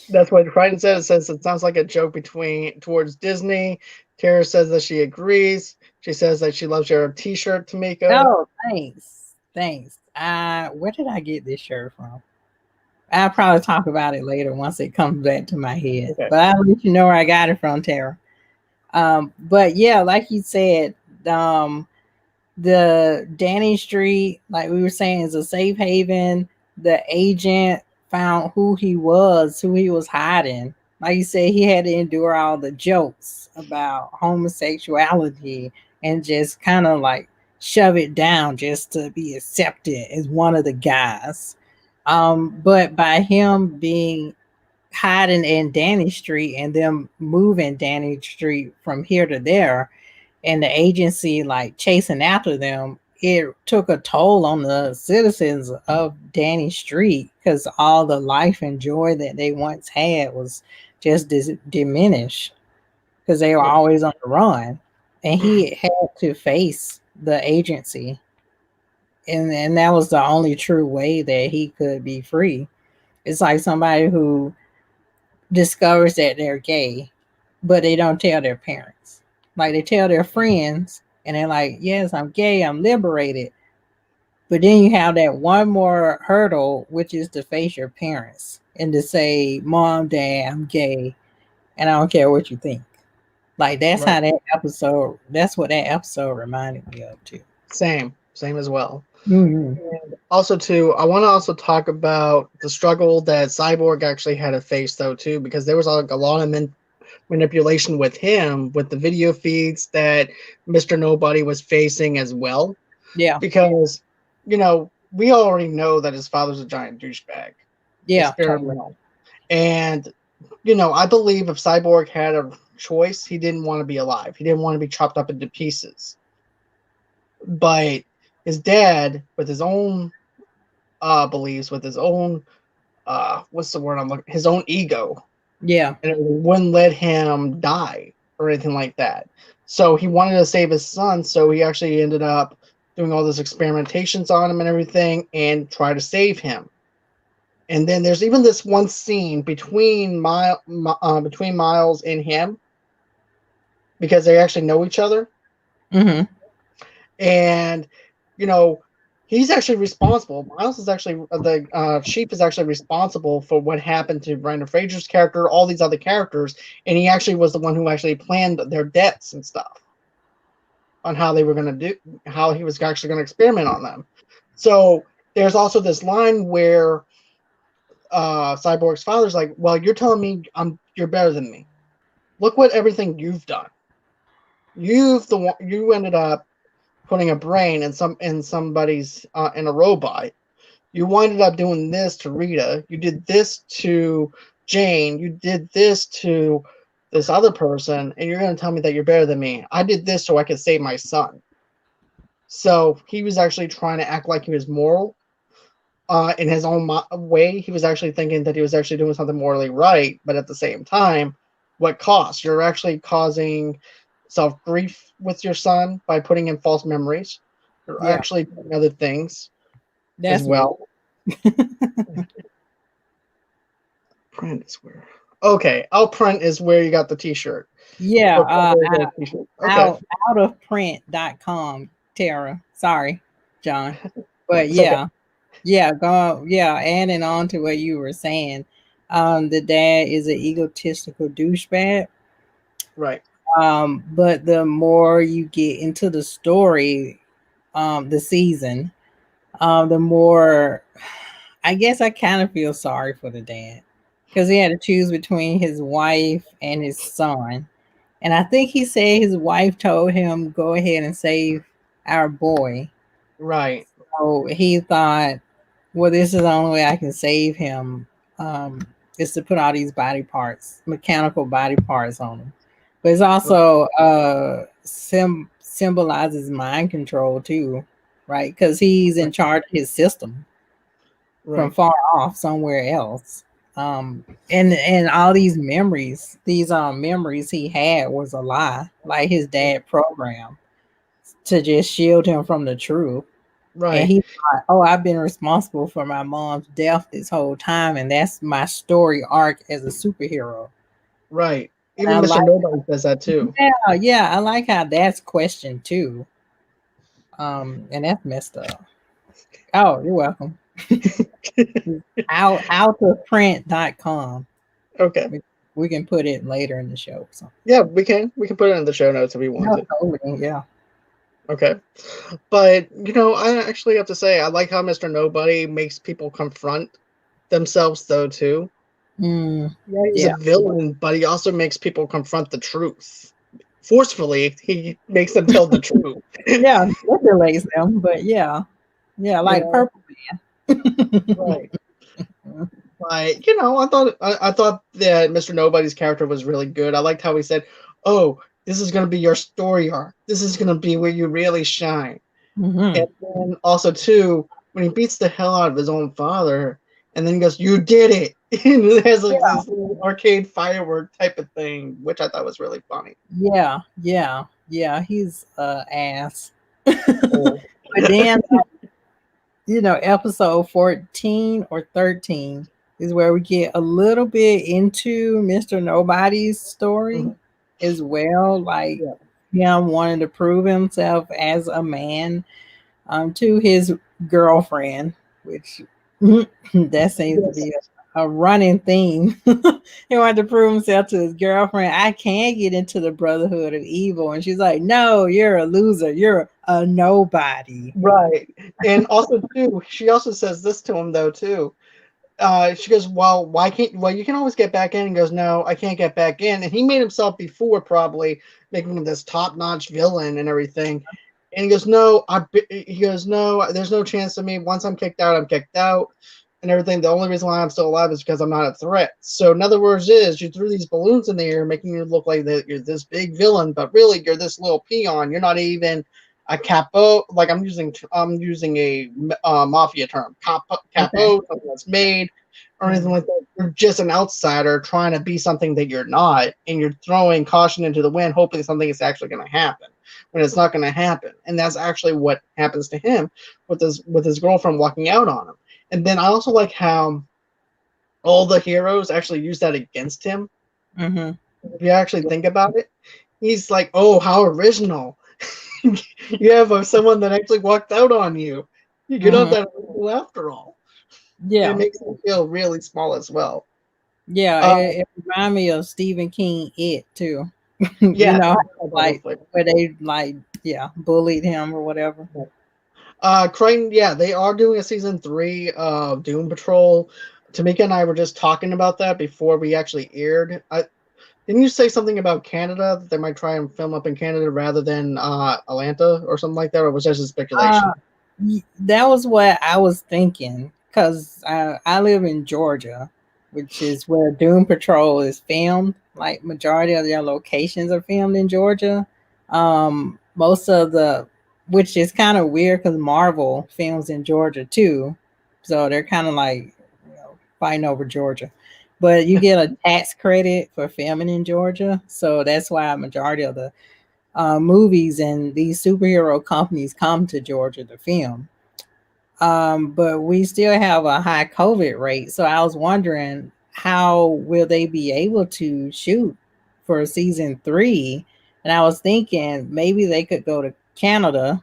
that's what Crichton said. It says it sounds like a joke towards Disney. Tara says that she agrees. She says that she loves your T-shirt, Tomeka. Oh, thanks. Thanks. Where did I get this shirt from? I'll probably talk about it later once it comes back to my head. Okay. But I'll let you know where I got it from, Tara. But yeah, like you said, um, the Danny Street, like we were saying, is a safe haven. The agent found who he was hiding. Like you said, he had to endure all the jokes about homosexuality and just kind of like shove it down just to be accepted as one of the guys. But by him being hiding in Danny Street and them moving Danny Street from here to there, and the agency like chasing after them, it took a toll on the citizens of Danny Street because all the life and joy that they once had was just diminished because they were always on the run. And he had to face the agency. And that was the only true way that he could be free. It's like somebody who discovers that they're gay, but they don't tell their parents. Like they tell their friends, and they're like, "Yes, I'm gay. I'm liberated." But then you have that one more hurdle, which is to face your parents and to say, "Mom, Dad, I'm gay, and I don't care what you think." Like that's Right. how that episode. That's what that episode reminded me of too. Same as well. Mm-hmm. And also too, I want to also talk about the struggle that Cyborg actually had to face though too, because there was like a lot of manipulation with him with the video feeds that Mr. Nobody was facing as well. Yeah, Because we already know that his father's a giant douchebag, yeah, totally. experimental, and I believe if Cyborg had a choice, he didn't want to be alive. He didn't want to be chopped up into pieces. But his dad, with his own beliefs, with his own what's the word I'm looking, his own ego, Yeah. and it wouldn't let him die or anything like that. So he wanted to save his son, so he actually ended up doing all those experimentations on him and everything, and try to save him. And then there's even this one scene between between Miles and him, because they actually know each other, Mm-hmm. and you know he's actually responsible. Miles is actually the chief is actually responsible for what happened to Brandon Fraser's character, all these other characters, and he actually was the one who actually planned their deaths and stuff on how they were going to do, how he was actually going to experiment on them. So there's also this line where Cyborg's father's like, "Well, you're telling me you're better than me. Look what everything you've done. You ended up putting a brain in somebody's in a robot. You winded up doing this to Rita. You did this to Jane. You did this to this other person, and you're going to tell me that you're better than me. I did this so I could save my son." So he was actually trying to act like he was moral in his own way. He was actually thinking that he was actually doing something morally right, but at the same time, what cost? You're actually causing self grief with your son by putting in false memories. You're Yeah. actually doing other things as That's weird. well. Print is where. Okay, out print is where you got the T-shirt. Yeah. Or T-shirt. Okay, Outofprint.com, Tara. Sorry, John. But it's okay. yeah. Yeah, adding on to what you were saying. The dad is an egotistical douchebag. Right, But the more you get into the story, the season, the more I guess I kind of feel sorry for the dad because he had to choose between his wife and his son. And I think he said his wife told him, go ahead and save our boy. right, So he thought, well, this is the only way I can save him, um, is to put all these body parts, mechanical body parts on him. But it's also symbolizes mind control too, right? Because he's in right, charge of his system from right, far off somewhere else. And all these memories he had was a lie, like his dad programmed to just shield him from the truth. And right, he thought, oh, I've been responsible for my mom's death this whole time, and that's my story arc as a superhero. right. And I Even Mr. like, Nobody says that too. yeah, I like how that's questioned too. And that's messed up. Oh, you're welcome. Outofprint.com. Okay. We, we can put it later in the show. So Yeah, we can put it in the show notes if we want no, to. totally, yeah. Okay. But I actually have to say I like how Mr. Nobody makes people confront themselves though too. Mm, Yeah, he's a yeah, villain, but he also makes people confront the truth. Forcefully, he makes them tell the truth. yeah, that relates them, but yeah, you like know, Purple Man. right. But I thought that Mr. Nobody's character was really good. I liked how he said, "Oh, this is going to be your story arc. This is going to be where you really shine." Hmm. And then also too, when he beats the hell out of his own father, and then he goes, "You did it!" and it has like this little arcade firework type of thing, which I thought was really funny. Yeah, he's ass. Oh. But then, episode 14 or 13 is where we get a little bit into Mr. Nobody's story Mhm. as well, like Yeah. him wanting to prove himself as a man, to his girlfriend, which that seems to Yes. be a running theme. He wanted to prove himself to his girlfriend. I can get into the Brotherhood of Evil, and she's like, "No, you're a loser. You're a nobody." Right. And also too, she also says this to him though too. She goes, "Well, why can't? Well, you can always get back in." And goes, "No, I can't get back in." And he made himself before probably making him this top-notch villain and everything. And he goes, "No, he goes, no, there's no chance of me. Once I'm kicked out, I'm kicked out, and everything. The only reason why I'm still alive is because I'm not a threat." So, in other words, is you threw these balloons in the air, making you look like that you're this big villain, but really you're this little peon. You're not even a capo, like I'm using a mafia term, Okay. capo, something that's made, or anything Mm. like that. You're just an outsider trying to be something that you're not, and you're throwing caution into the wind, hoping something is actually going to happen when it's not going to happen. And that's actually what happens to him with his girlfriend walking out on him. And then I also like how all the heroes actually use that against him. Mm-hmm. If you actually think about it, he's like, "Oh, how original! You have someone that actually walked out on you. You're not Mm-hmm. that original after all." And it Yeah. makes him feel really small as well. Yeah. Uh, It reminds me of Stephen King It too. yeah, Like definitely. where they like bullied him or whatever. Crichton, yeah, they are doing a season 3 of Doom Patrol. Tamika and I were just talking about that before we actually aired. Didn't you say something about Canada, that they might try and film up in Canada rather than Atlanta or something like that, or was that just Uh, speculation? that was what I was thinking because I live in Georgia, which is where Doom Patrol is filmed. Like majority of their locations are filmed in Georgia. Most of the, which is kind of weird because Marvel films in Georgia too, so they're kind of like fighting over Georgia. But you get a tax credit for filming in Georgia, so that's why a majority of the movies and these superhero companies come to Georgia to film. But we still have a high COVID rate. So I was wondering how will they be able to shoot for season 3? And I was thinking maybe they could go to Canada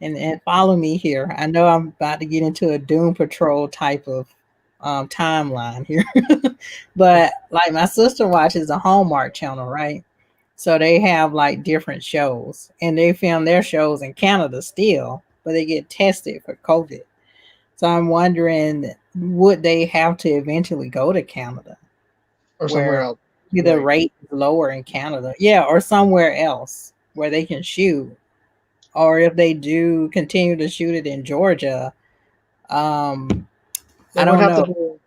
and follow me here. I know I'm about to get into a Doom Patrol type of timeline here. But like my sister watches a Hallmark channel, right? So they have like different shows and they film their shows in Canada still, but they get tested for COVID. So I'm wondering, would they have to eventually go to Canada Or somewhere where else? the Right. rate is lower in Canada? Yeah, or somewhere else where they can shoot. Or if they do continue to shoot it in Georgia, um, They I would don't have to know. do.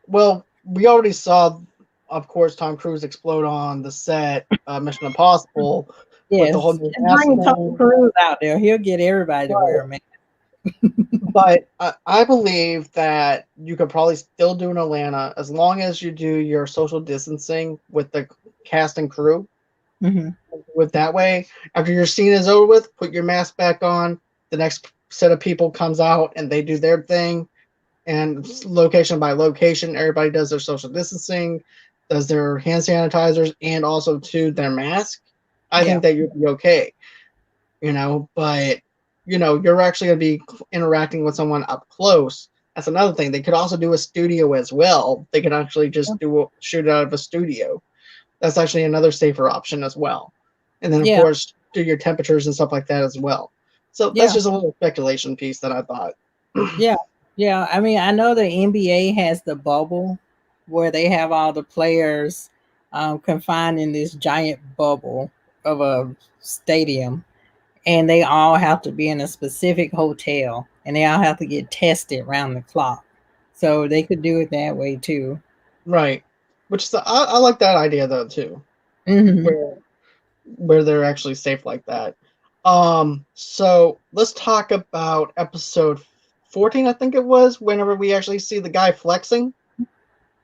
Well, we already saw, of course, Tom Cruise explode on the set, Mission Impossible, with the whole Yes, new just mask bring Tom thing. Cruise out there. He'll get everybody to wear Right. a mask. But I believe that you could probably still do in Atlanta as long as you do your social distancing with the cast and crew. Hmm. With that way, after your scene is over with, put your mask back on. The next set of people comes out and they do their thing, and location by location, everybody does their social distancing, does their hand sanitizers, and also to their mask. I Yeah, think that you'd be okay, but you're actually going to be interacting with someone up close. That's another thing. They could also do a studio as well. They could actually just shoot it out of a studio. That's actually another safer option as well. And then, of yeah, course, do your temperatures and stuff like that as well. So that's yeah. just a little speculation piece that I thought. Yeah, yeah. I mean, I know the NBA has the bubble where they have all the players confined in this giant bubble of a stadium, and they all have to be in a specific hotel, and they all have to get tested round the clock. So they could do it that way too. Right. Which is I like that idea though too, Hmm. where they're actually safe like that. So let's talk about episode 14, I think it was, whenever we actually see the guy flexing,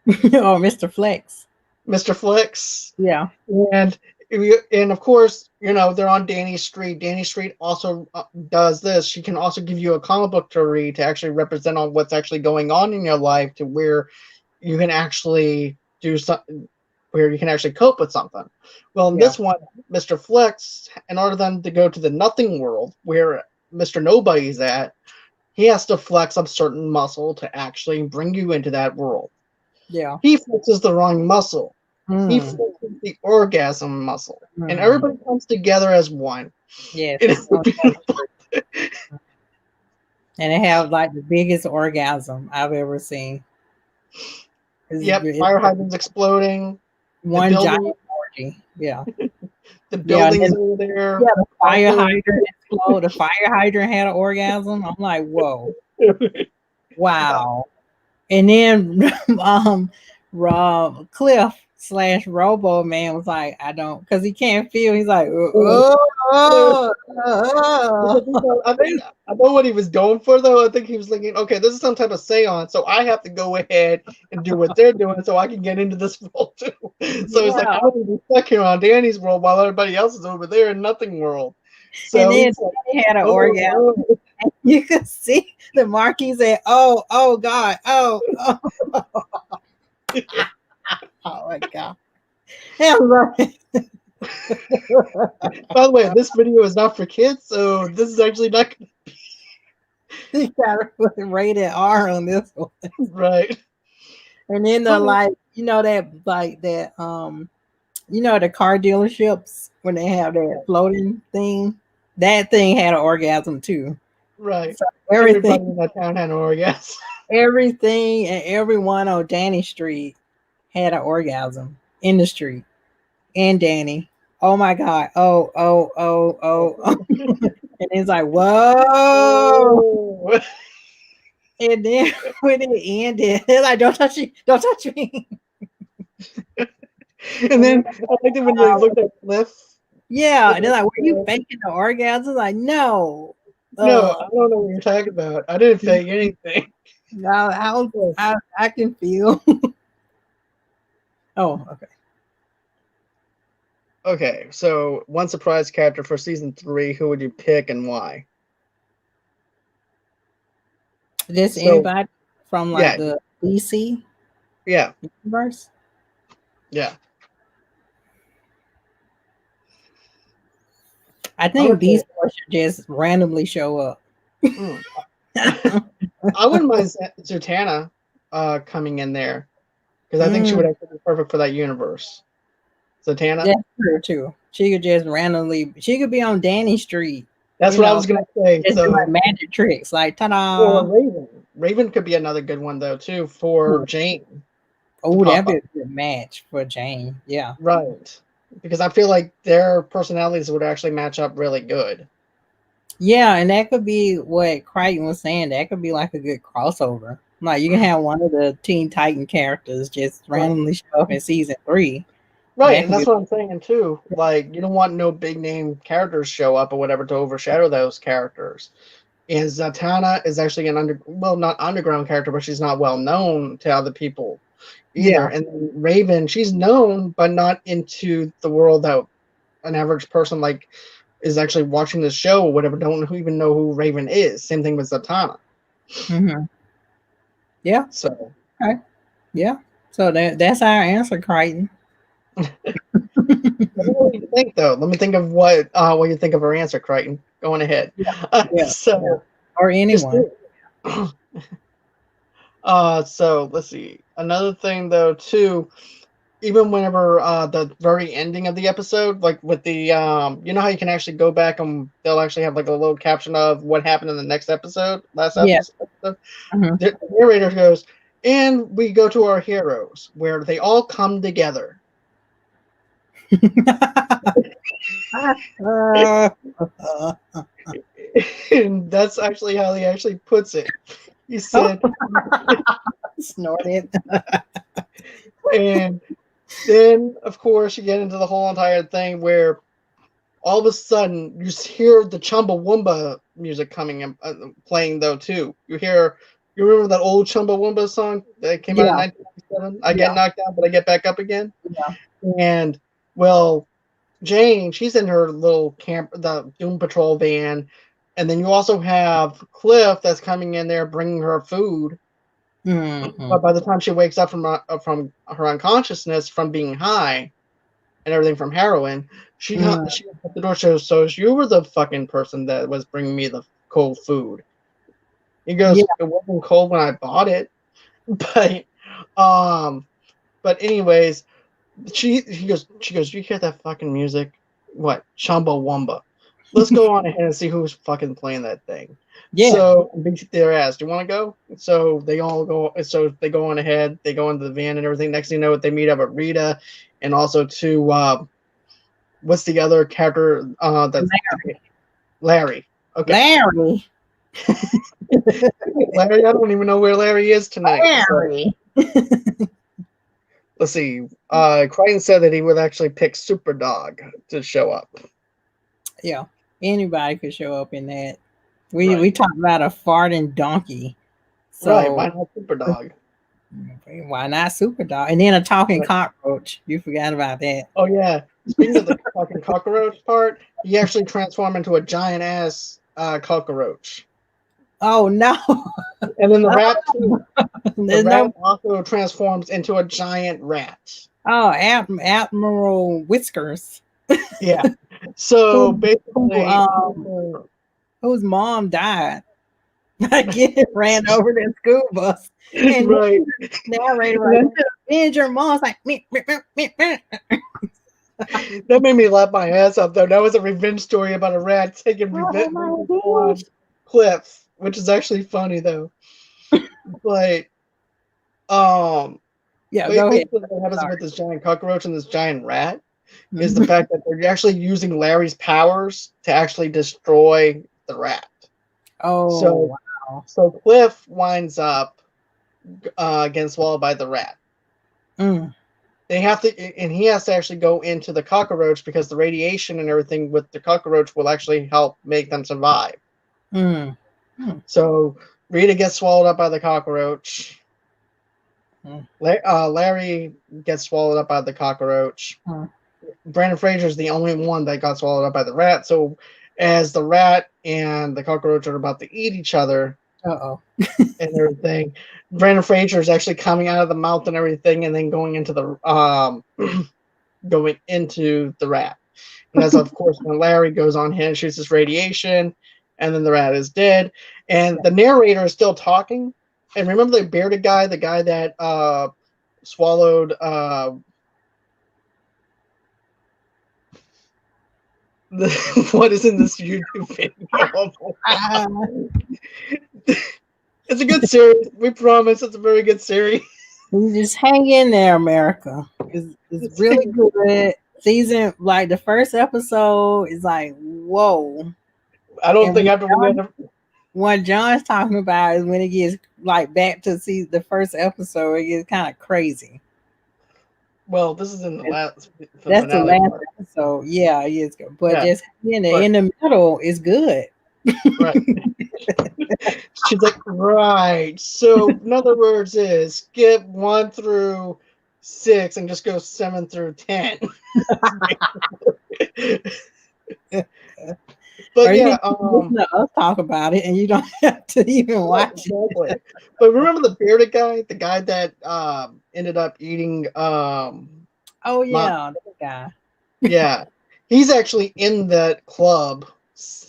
Oh, Mr. Flex. Mr. Flex. Yeah, And and of course, they're on Danny Street. Danny Street also does this. She can also give you a comic book to read to actually represent on what's actually going on in your life, to where you can actually do something, where you can actually cope with something. Well, in yeah, this one, Mr. Flex, in order for them to go to the nothing world where Mr. Nobody's at, he has to flex a certain muscle to actually bring you into that world. yeah. He flexes the wrong muscle. He Mm, flexes the orgasm muscle. And mm. everybody comes together as one. Yes. It is Oh, that's true. And they have like the biggest orgasm I've ever seen. Yep, It's fire hydrants exploding, the one giant building, orgy. Yeah. the Yeah. And buildings then over yeah, there. the fire Also, hydrant explode. The fire hydrant had an orgasm. I'm like, whoa, wow. And then Cliff slash Robo Man was like, I don't, because he can't feel. He's like, oh. Oh, I know what he was going for though. I think he was thinking, okay, this is some type of seance, so I have to go ahead and do what they're doing so I can get into this world too. So he's like, yeah. I'm gonna be stuck here on Danny's world while everybody else is over there in Nothing World. And So then he's like, he had an oh, orgasm. oh. You could see the Marquis say, oh God, oh my God. Yeah, right. By the way, this video is not for kids, so this is actually not He got rated R on this one. right. And then the like, that like that the car dealerships when they have that floating thing, that thing had an orgasm too. Right. So Everybody in that town had an orgasm. everything and everyone on Danny Street had an orgasm in the street. And Danny. Oh my God. Oh. And it's like, whoa. Oh. And then when it ended, it's like, don't touch me, don't touch me. And then I liked it when they looked at Cliff. Yeah, and they're like, were you faking the orgasm? Like, no. No, I don't know what you're talking about. I didn't fake anything. I can feel. Oh, okay. Okay, so one surprise character for season 3, who would you pick and why? Just anybody from like the DC universe? Yeah. I think Beast Boy should just randomly show up. I wouldn't mind Zatanna coming in there because I think she would actually be perfect for that universe. Zatanna? That's true too. She could just randomly. She could be on Danny Street. That's what I was gonna say. Just so like magic tricks, like ta-da. Or Raven. Raven could be another good one though too for Jane. Oh, that'd be a good match for Jane. Yeah. Right. Because I feel like their personalities would actually match up really good. Yeah, and that could be what Crichton was saying. That could be like a good crossover. Like you can have one of the Teen Titan characters just randomly show up in season 3. Right, and that's what I'm saying too. Like you don't want no big name characters show up or whatever to overshadow those characters. And Zatanna is actually not underground character, but she's not well known to other people either. Yeah. And Raven, she's known, but not into the world that an average person like is actually watching the show or whatever, don't even know who Raven is. Same thing with Zatanna. Mm-hmm. Yeah. So okay. Yeah. So that's our answer, Crichton. What do you think though? Let me think of what you think of our answer, Crichton. Going ahead. Or anyone. So let's see. Another thing though too, even whenever the very ending of the episode, like with the you know how you can actually go back and they'll actually have like a little caption of what happened in the next episode, episode. Mm-hmm. The narrator goes, and we go to our heroes where they all come together. And that's actually how he actually puts it. He said, snorted. And then, of course, you get into the whole entire thing where all of a sudden you hear the Chumbawamba music coming and playing, though, too. You remember that old Chumbawamba song that came out in 1997? I get knocked down, but I get back up again. Yeah. And, well, Jane, she's in her little the Doom Patrol van. And then you also have Cliff that's coming in there bringing her food. Mm-hmm. But by the time she wakes up from her unconsciousness from being high and everything from heroin, she at the door shows, so you were the fucking person that was bringing me the cold food. He goes, it wasn't cold when I bought it. But anyways, she goes, you hear that fucking music? What? Chumbawamba. Let's go on ahead and see who's fucking playing that thing. Yeah. So they're asked, do you want to go? So they all go. So they go on ahead. They go into the van and everything. Next thing you know, they meet up with Rita, and also to what's the other character? That's Larry. Okay. Larry. Larry. I don't even know where Larry is tonight. Larry. So. Let's see. Crichton said that he would actually pick Superdog to show up. Yeah, anybody could show up in that. We Right. we talked about a farting donkey, Right. so Why not Super Dog? why not super dog? And then a talking Right. cockroach. You forgot about that. Oh yeah. Speaking of the fucking cockroach part, he actually transformed into a giant ass cockroach. Oh no, And then the rat too. The there's rat no. also transforms into a giant rat. Oh, Admiral Whiskers, Yeah. So who who basically, whose mom died. I get ran over the school bus, and right. the narrator And like, then, "And your mom's like me, me, me, me, me." that made me laugh my ass off though. That was a revenge story about a rat taking Oh revenge my on gosh! Cliff, which is actually funny though. But um Yeah, go ahead. basically what happens Sorry. with this giant cockroach and this giant rat is the Mhm. fact that they're actually using Larry's powers to actually destroy the rat. Oh So wow. so Cliff winds up getting swallowed by the rat. Mm, They have to, and he has to actually go into the cockroach because the radiation and everything with the cockroach will actually help make them survive. mm, mm, So Rita gets swallowed up by the cockroach. mm, Larry gets swallowed up by the cockroach. mm. Brandon Fraser is the only one that got swallowed up by the rat. So as the rat and the cockroach are about to eat each other Uh-oh. and everything, Brandon Fraser is actually coming out of the mouth and everything, and then going into the rat. And as of course, when Larry goes on him, shoots his radiation, and then the rat is dead. And the narrator is still talking. And remember the bearded guy, the guy that swallowed what is in this YouTube video? Ah, It's a good series. We promise it's a very good series. you just hang in there, America. It's really good. Season like the first episode is like whoa, I don't and think after we end what John's talking about is when it gets like back to see the first episode, it gets kind of crazy. well, this is in the last the That's the finale last part. episode. Yeah, it is good. But Yeah, just in but the middle is good. right. She's like, right. So in other words is skip 1 through 6 and just go 7 through 10. Or But you can yeah, listen to us talk about it and you don't have to even right, watch it. exactly. But remember the bearded guy, the guy that ended up eating Oh my, yeah, that guy. yeah. He's actually in that club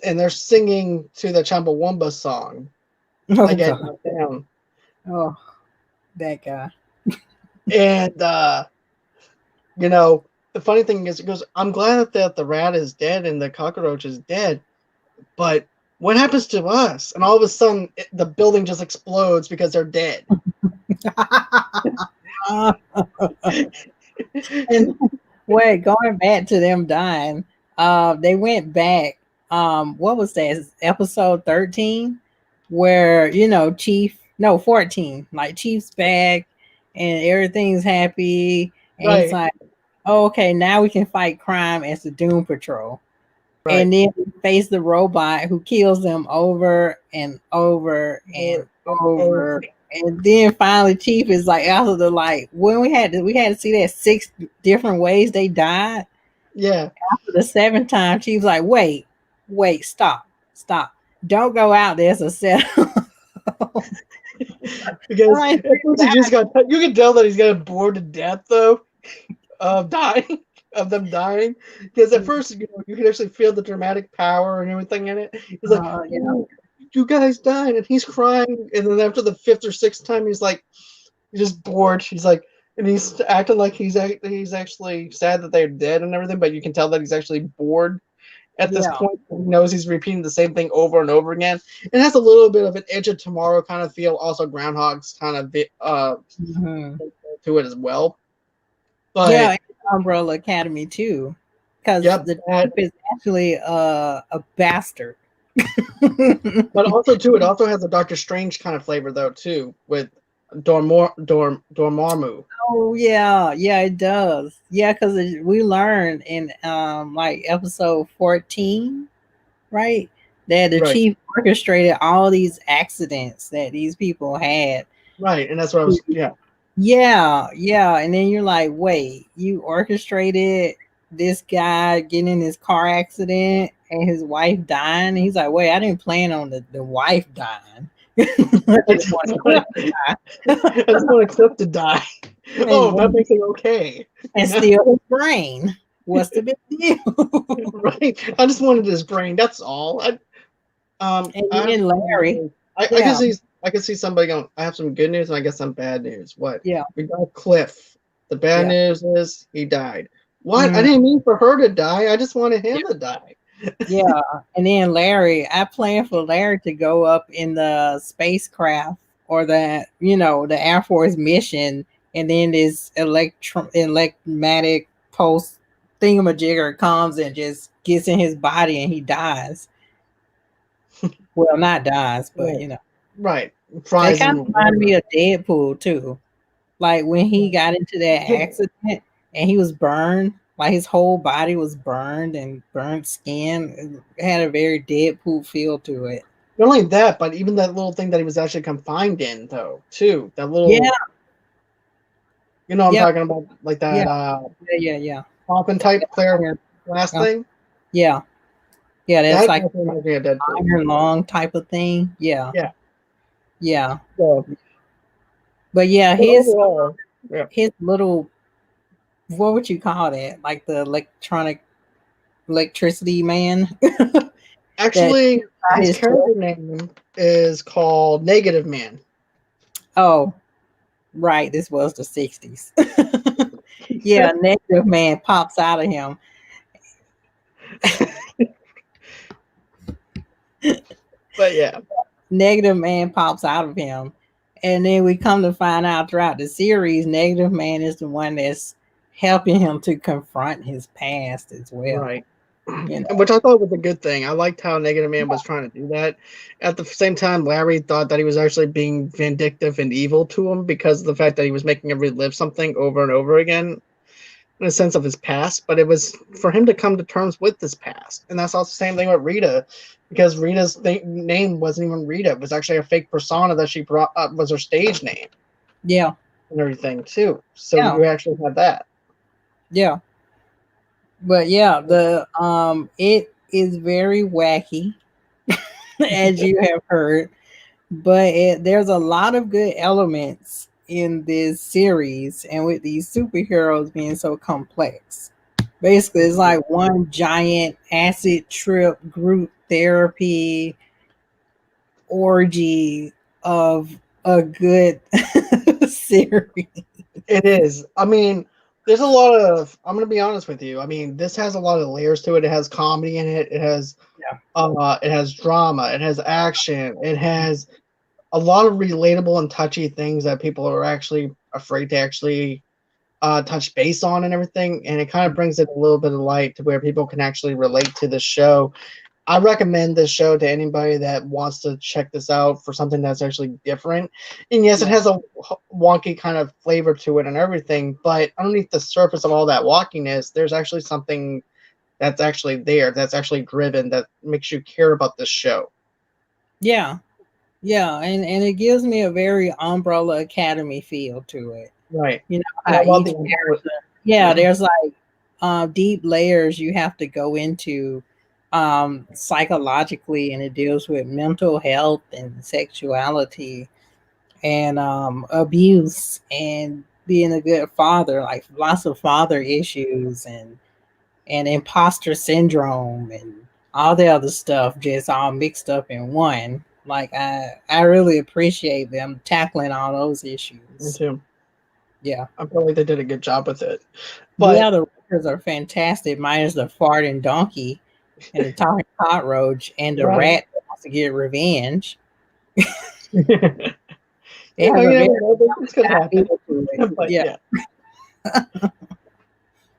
and they're singing to the Chumbawamba song. I Oh get god. knocked down. Oh, that guy. And you know, the funny thing is, it goes, I'm glad that the rat is dead and the cockroach is dead, but what happens to us? And all of a sudden, the building just explodes because they're dead. And wait, going back to them dying, they went back. What was that? Episode 13, where Chief, no 14, like Chief's back and everything's happy, and he's Right, like, oh, okay, now we can fight crime as the Doom Patrol. right. And then we face the robot who kills them over and over and Oh, over. And then finally Chief is like after the like when we had to see that 6 different ways they died. yeah. After the 7th time, Chief's like, wait, stop. Don't go out there as a set. Because Like, at first he just got, you can tell that he's got bored to death, though, of dying, of them dying. Because at first, you can actually feel the dramatic power and everything in it. He's like, yeah. oh, you guys died, and he's crying. And then after the 5th or 6th time, he's like, he's just bored. He's like, and he's acting like he's actually sad that they're dead and everything, but you can tell that he's actually bored at this Yeah. point. He knows he's repeating the same thing over and over again. It has a little bit of an Edge of Tomorrow kind of feel, also Groundhog's kind of Mhm. to it as well. Yeah, But and Umbrella Academy too, because yep, the Chief is actually a bastard. but also too, it also has a Doctor Strange kind of flavor though too, with Dormammu. Oh yeah, yeah, it does. Yeah, because we learned in like episode 14, right? That the Right, chief orchestrated all these accidents that these people had. right, and that's what I was. Yeah, Yeah, yeah. And then you're like, wait, you orchestrated this guy getting in this car accident and his wife dying? And he's like, wait, I didn't plan on the wife dying. I I just just want want, to die. I just want Cliff to die. Oh, that and, makes it okay. and Yeah, steal his brain. What's the big deal? right. I just wanted his brain. That's all. And I have then Larry. I can Yeah, see somebody going. I have some good news and I got some bad news. What? yeah, We got Cliff. The bad yeah. news is he died. What? I Mm, didn't mean for her to die. I just wanted him to die. yeah. And then Larry, I planned for Larry to go up in the spacecraft or the Air Force mission, and then this electromagnetic pulse thingamajigger comes and just gets in his body and he dies. Well, not dies, but Right. Right. it Fries kind and of reminded whatever. me of Deadpool too. Like when he got into that accident and he was burned, like his whole body was burned and burnt skin. It had a very Deadpool feel to it. Not only that, but even that little thing that he was actually confined in, though, too. That Yeah, little, what I'm yep, talking about, like yeah, that yeah. coffin It's like type an clear iron, glass uh, thing. yeah, yeah. That's That like definitely reminds me of Deadpool. iron long type of thing. Yeah, Yeah. yeah. So, But yeah, but overall, yeah. his little, what would you call that? Like the electricity man that Actually, got his his tail. character name is called Negative Man. Oh, right. This was the 60s. Yeah, negative man pops out of him. But yeah, Negative man pops out of him. And then we come to find out throughout the series, negative man is the one that's helping him to confront his past as well. right. You know, Which I thought was a good thing. I liked how Negative Man was trying to do that. At the same time, Larry thought that he was actually being vindictive and evil to him because of the fact that he was making him relive something over and over again in a sense of his past. But it was for him to come to terms with his past. And that's also the same thing with Rita because Rita's name wasn't even Rita. It was actually a fake persona that she brought up, was her stage name yeah, and everything, too. So yeah, you actually had that. yeah. But yeah, the it is very wacky, as you have heard. But there's a lot of good elements in this series, and with these superheroes being so complex. Basically, it's like one giant acid trip group therapy orgy of a good series. It is. I mean, there's a lot of. I'm gonna be honest with you. I mean, this has a lot of layers to it. It has comedy in it. Yeah, It has drama. It has action. It has a lot of relatable and touchy things that people are actually afraid to actually touch base on and everything. And it kind of brings it a little bit of light to where people can actually relate to the show. I recommend this show to anybody that wants to check this out for something that's actually different. And yes, it yeah, has a wonky kind of flavor to it and everything, but underneath the surface of all that wonkiness, there's actually something that's actually there, that's actually driven, that makes you care about this show. yeah, yeah. And it gives me a very Umbrella Academy feel to it. Right. You know And I how love each the umbrella. yeah, there's like deep layers you have to go into psychologically, and it deals with mental health and sexuality and abuse and being a good father, like lots of father issues and imposter syndrome and all the other stuff just all mixed up in one. Like I really appreciate them tackling all those Me issues. too. Yeah. I feel like they did a good job with it. Yeah, But the records are fantastic, minus the farting donkey and the talking cockroach and the right. rat that wants to get revenge. You It has a very never know, but this could feel happen. to it. But Yeah. yeah.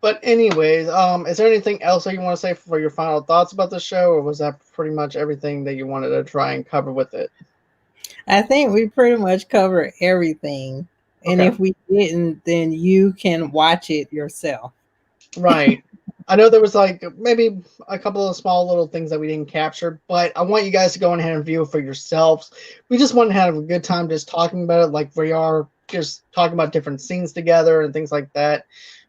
But anyways, is there anything else that you want to say for your final thoughts about the show, or was that pretty much everything that you wanted to try and cover with it? I think we pretty much covered everything. And Okay. if we didn't, then you can watch it yourself. Right. I know there was like maybe a couple of small little things that we didn't capture, but I want you guys to go ahead and view it for yourselves. We just want to have a good time just talking about it, like we are just talking about different scenes together and things like that.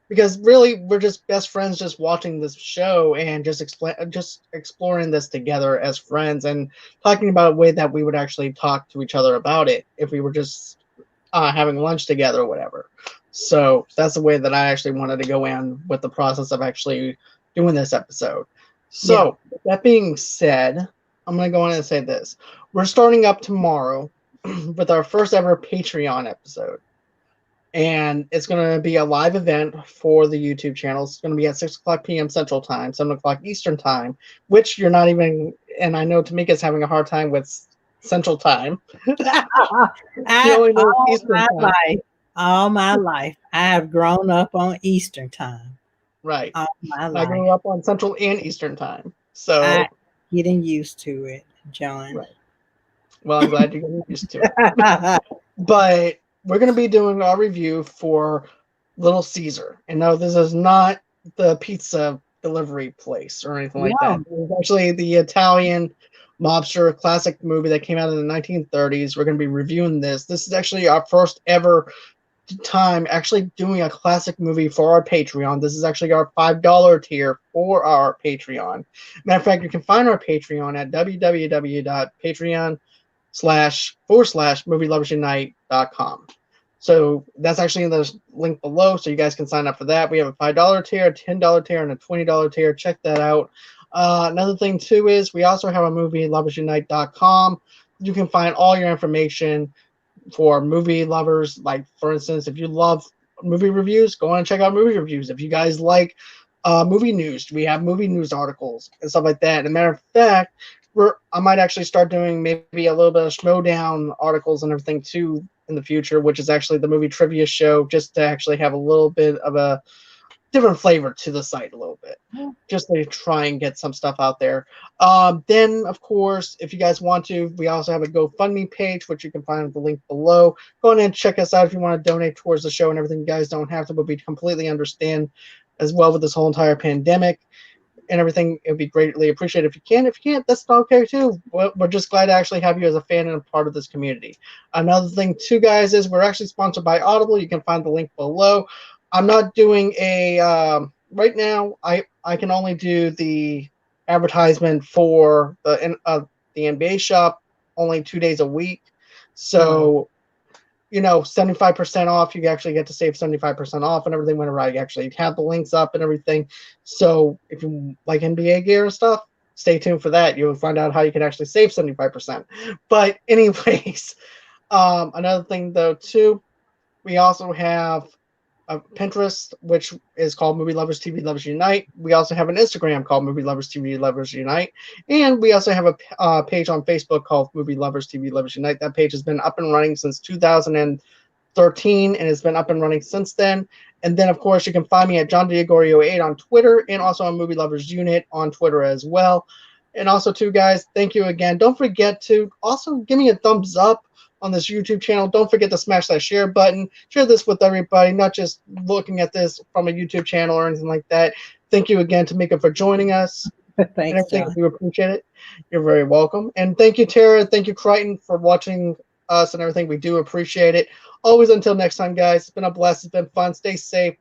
Because really, we're just best friends, just watching this show and just just exploring this together as friends and talking about a way that we would actually talk to each other about it if we were just having lunch together or whatever. So that's the way that I actually wanted to go in with the process of actually doing this episode. Yeah. So with that being said, I'm going to go in and say this. We're starting up tomorrow with our first ever Patreon episode. And it's going to be a live event for the YouTube channel. It's going to be at 6 o'clock p.m. Central Time, 7 o'clock Eastern Time, which you're not even, and I know Tamika's having a hard time with Central Time. She I only knows all Eastern my Time. life, all my life, I have grown up on Eastern time. Right. All my I life. grew up on Central and Eastern Time. I So, getting used to it, John. right. Well, I'm glad you're getting used to it. But we're going to be doing our review for Little Caesar. And no, this is not the pizza delivery place or anything like that. No. This is actually the Italian mobster classic movie that came out in the 1930s. We're going to be reviewing this. This is actually our first ever time actually doing a classic movie for our Patreon. This is actually our $5 tier for our Patreon. Matter of fact, you can find our Patreon at www.patreon//movieloversunite.com. So that's actually in the link below, so you guys can sign up for that. We have a $5 tier, a $10 tier, and a $20 tier. Check that out. Another thing too is we also have a movieloversunite.com. You can find all your information for movie lovers. Like, for instance, if you love movie reviews, go on and check out movie reviews. If you guys like movie news, we have movie news articles and stuff like that. And a matter of fact, I might actually start doing maybe a little bit of Schmodown articles and everything too in the future, which is actually the movie trivia show, just to actually have a little bit of a different flavor to the site a little bit, just to try and get some stuff out there. Then, of course, if you guys want to, we also have a GoFundMe page, which you can find the link below. Go ahead and check us out if you want to donate towards the show and everything. You guys don't have to, but we completely understand as well with this whole entire pandemic and everything. It would be greatly appreciated if you can. If you can't, that's okay too. We're just glad to actually have you as a fan and a part of this community. Another thing too, guys, is we're actually sponsored by Audible. You can find the link below. I'm not doing a right now. I can only do the advertisement for the NBA shop only 2 days a week. So 75% off. You actually get to save 75% off and everything whenever I actually have the links up and everything. So if you like NBA gear and stuff, stay tuned for that. You'll find out how you can actually save 75%. But anyways, another thing though too, we also have a Pinterest, which is called Movie Lovers TV Lovers Unite. We also have an Instagram called Movie Lovers TV Lovers Unite. And we also have a page on Facebook called Movie Lovers TV Lovers Unite. That page has been up and running since 2013 and has been up and running since then. And then, of course, you can find me at John Diegorio8 on Twitter and also on Movie Lovers Unit on Twitter as well. And also, too, guys, thank you again. Don't forget to also give me a thumbs up on this YouTube channel. Don't forget to smash that share button. Share this with everybody, not just looking at this from a YouTube channel or anything like that. Thank you again, Tamika, for joining us. And Thanks, everything. John. We appreciate it. You're very welcome. And thank you, Tara. Thank you, Crichton, for watching us and everything. We do appreciate it. Always until next time, guys. It's been a blast. It's been fun. Stay safe.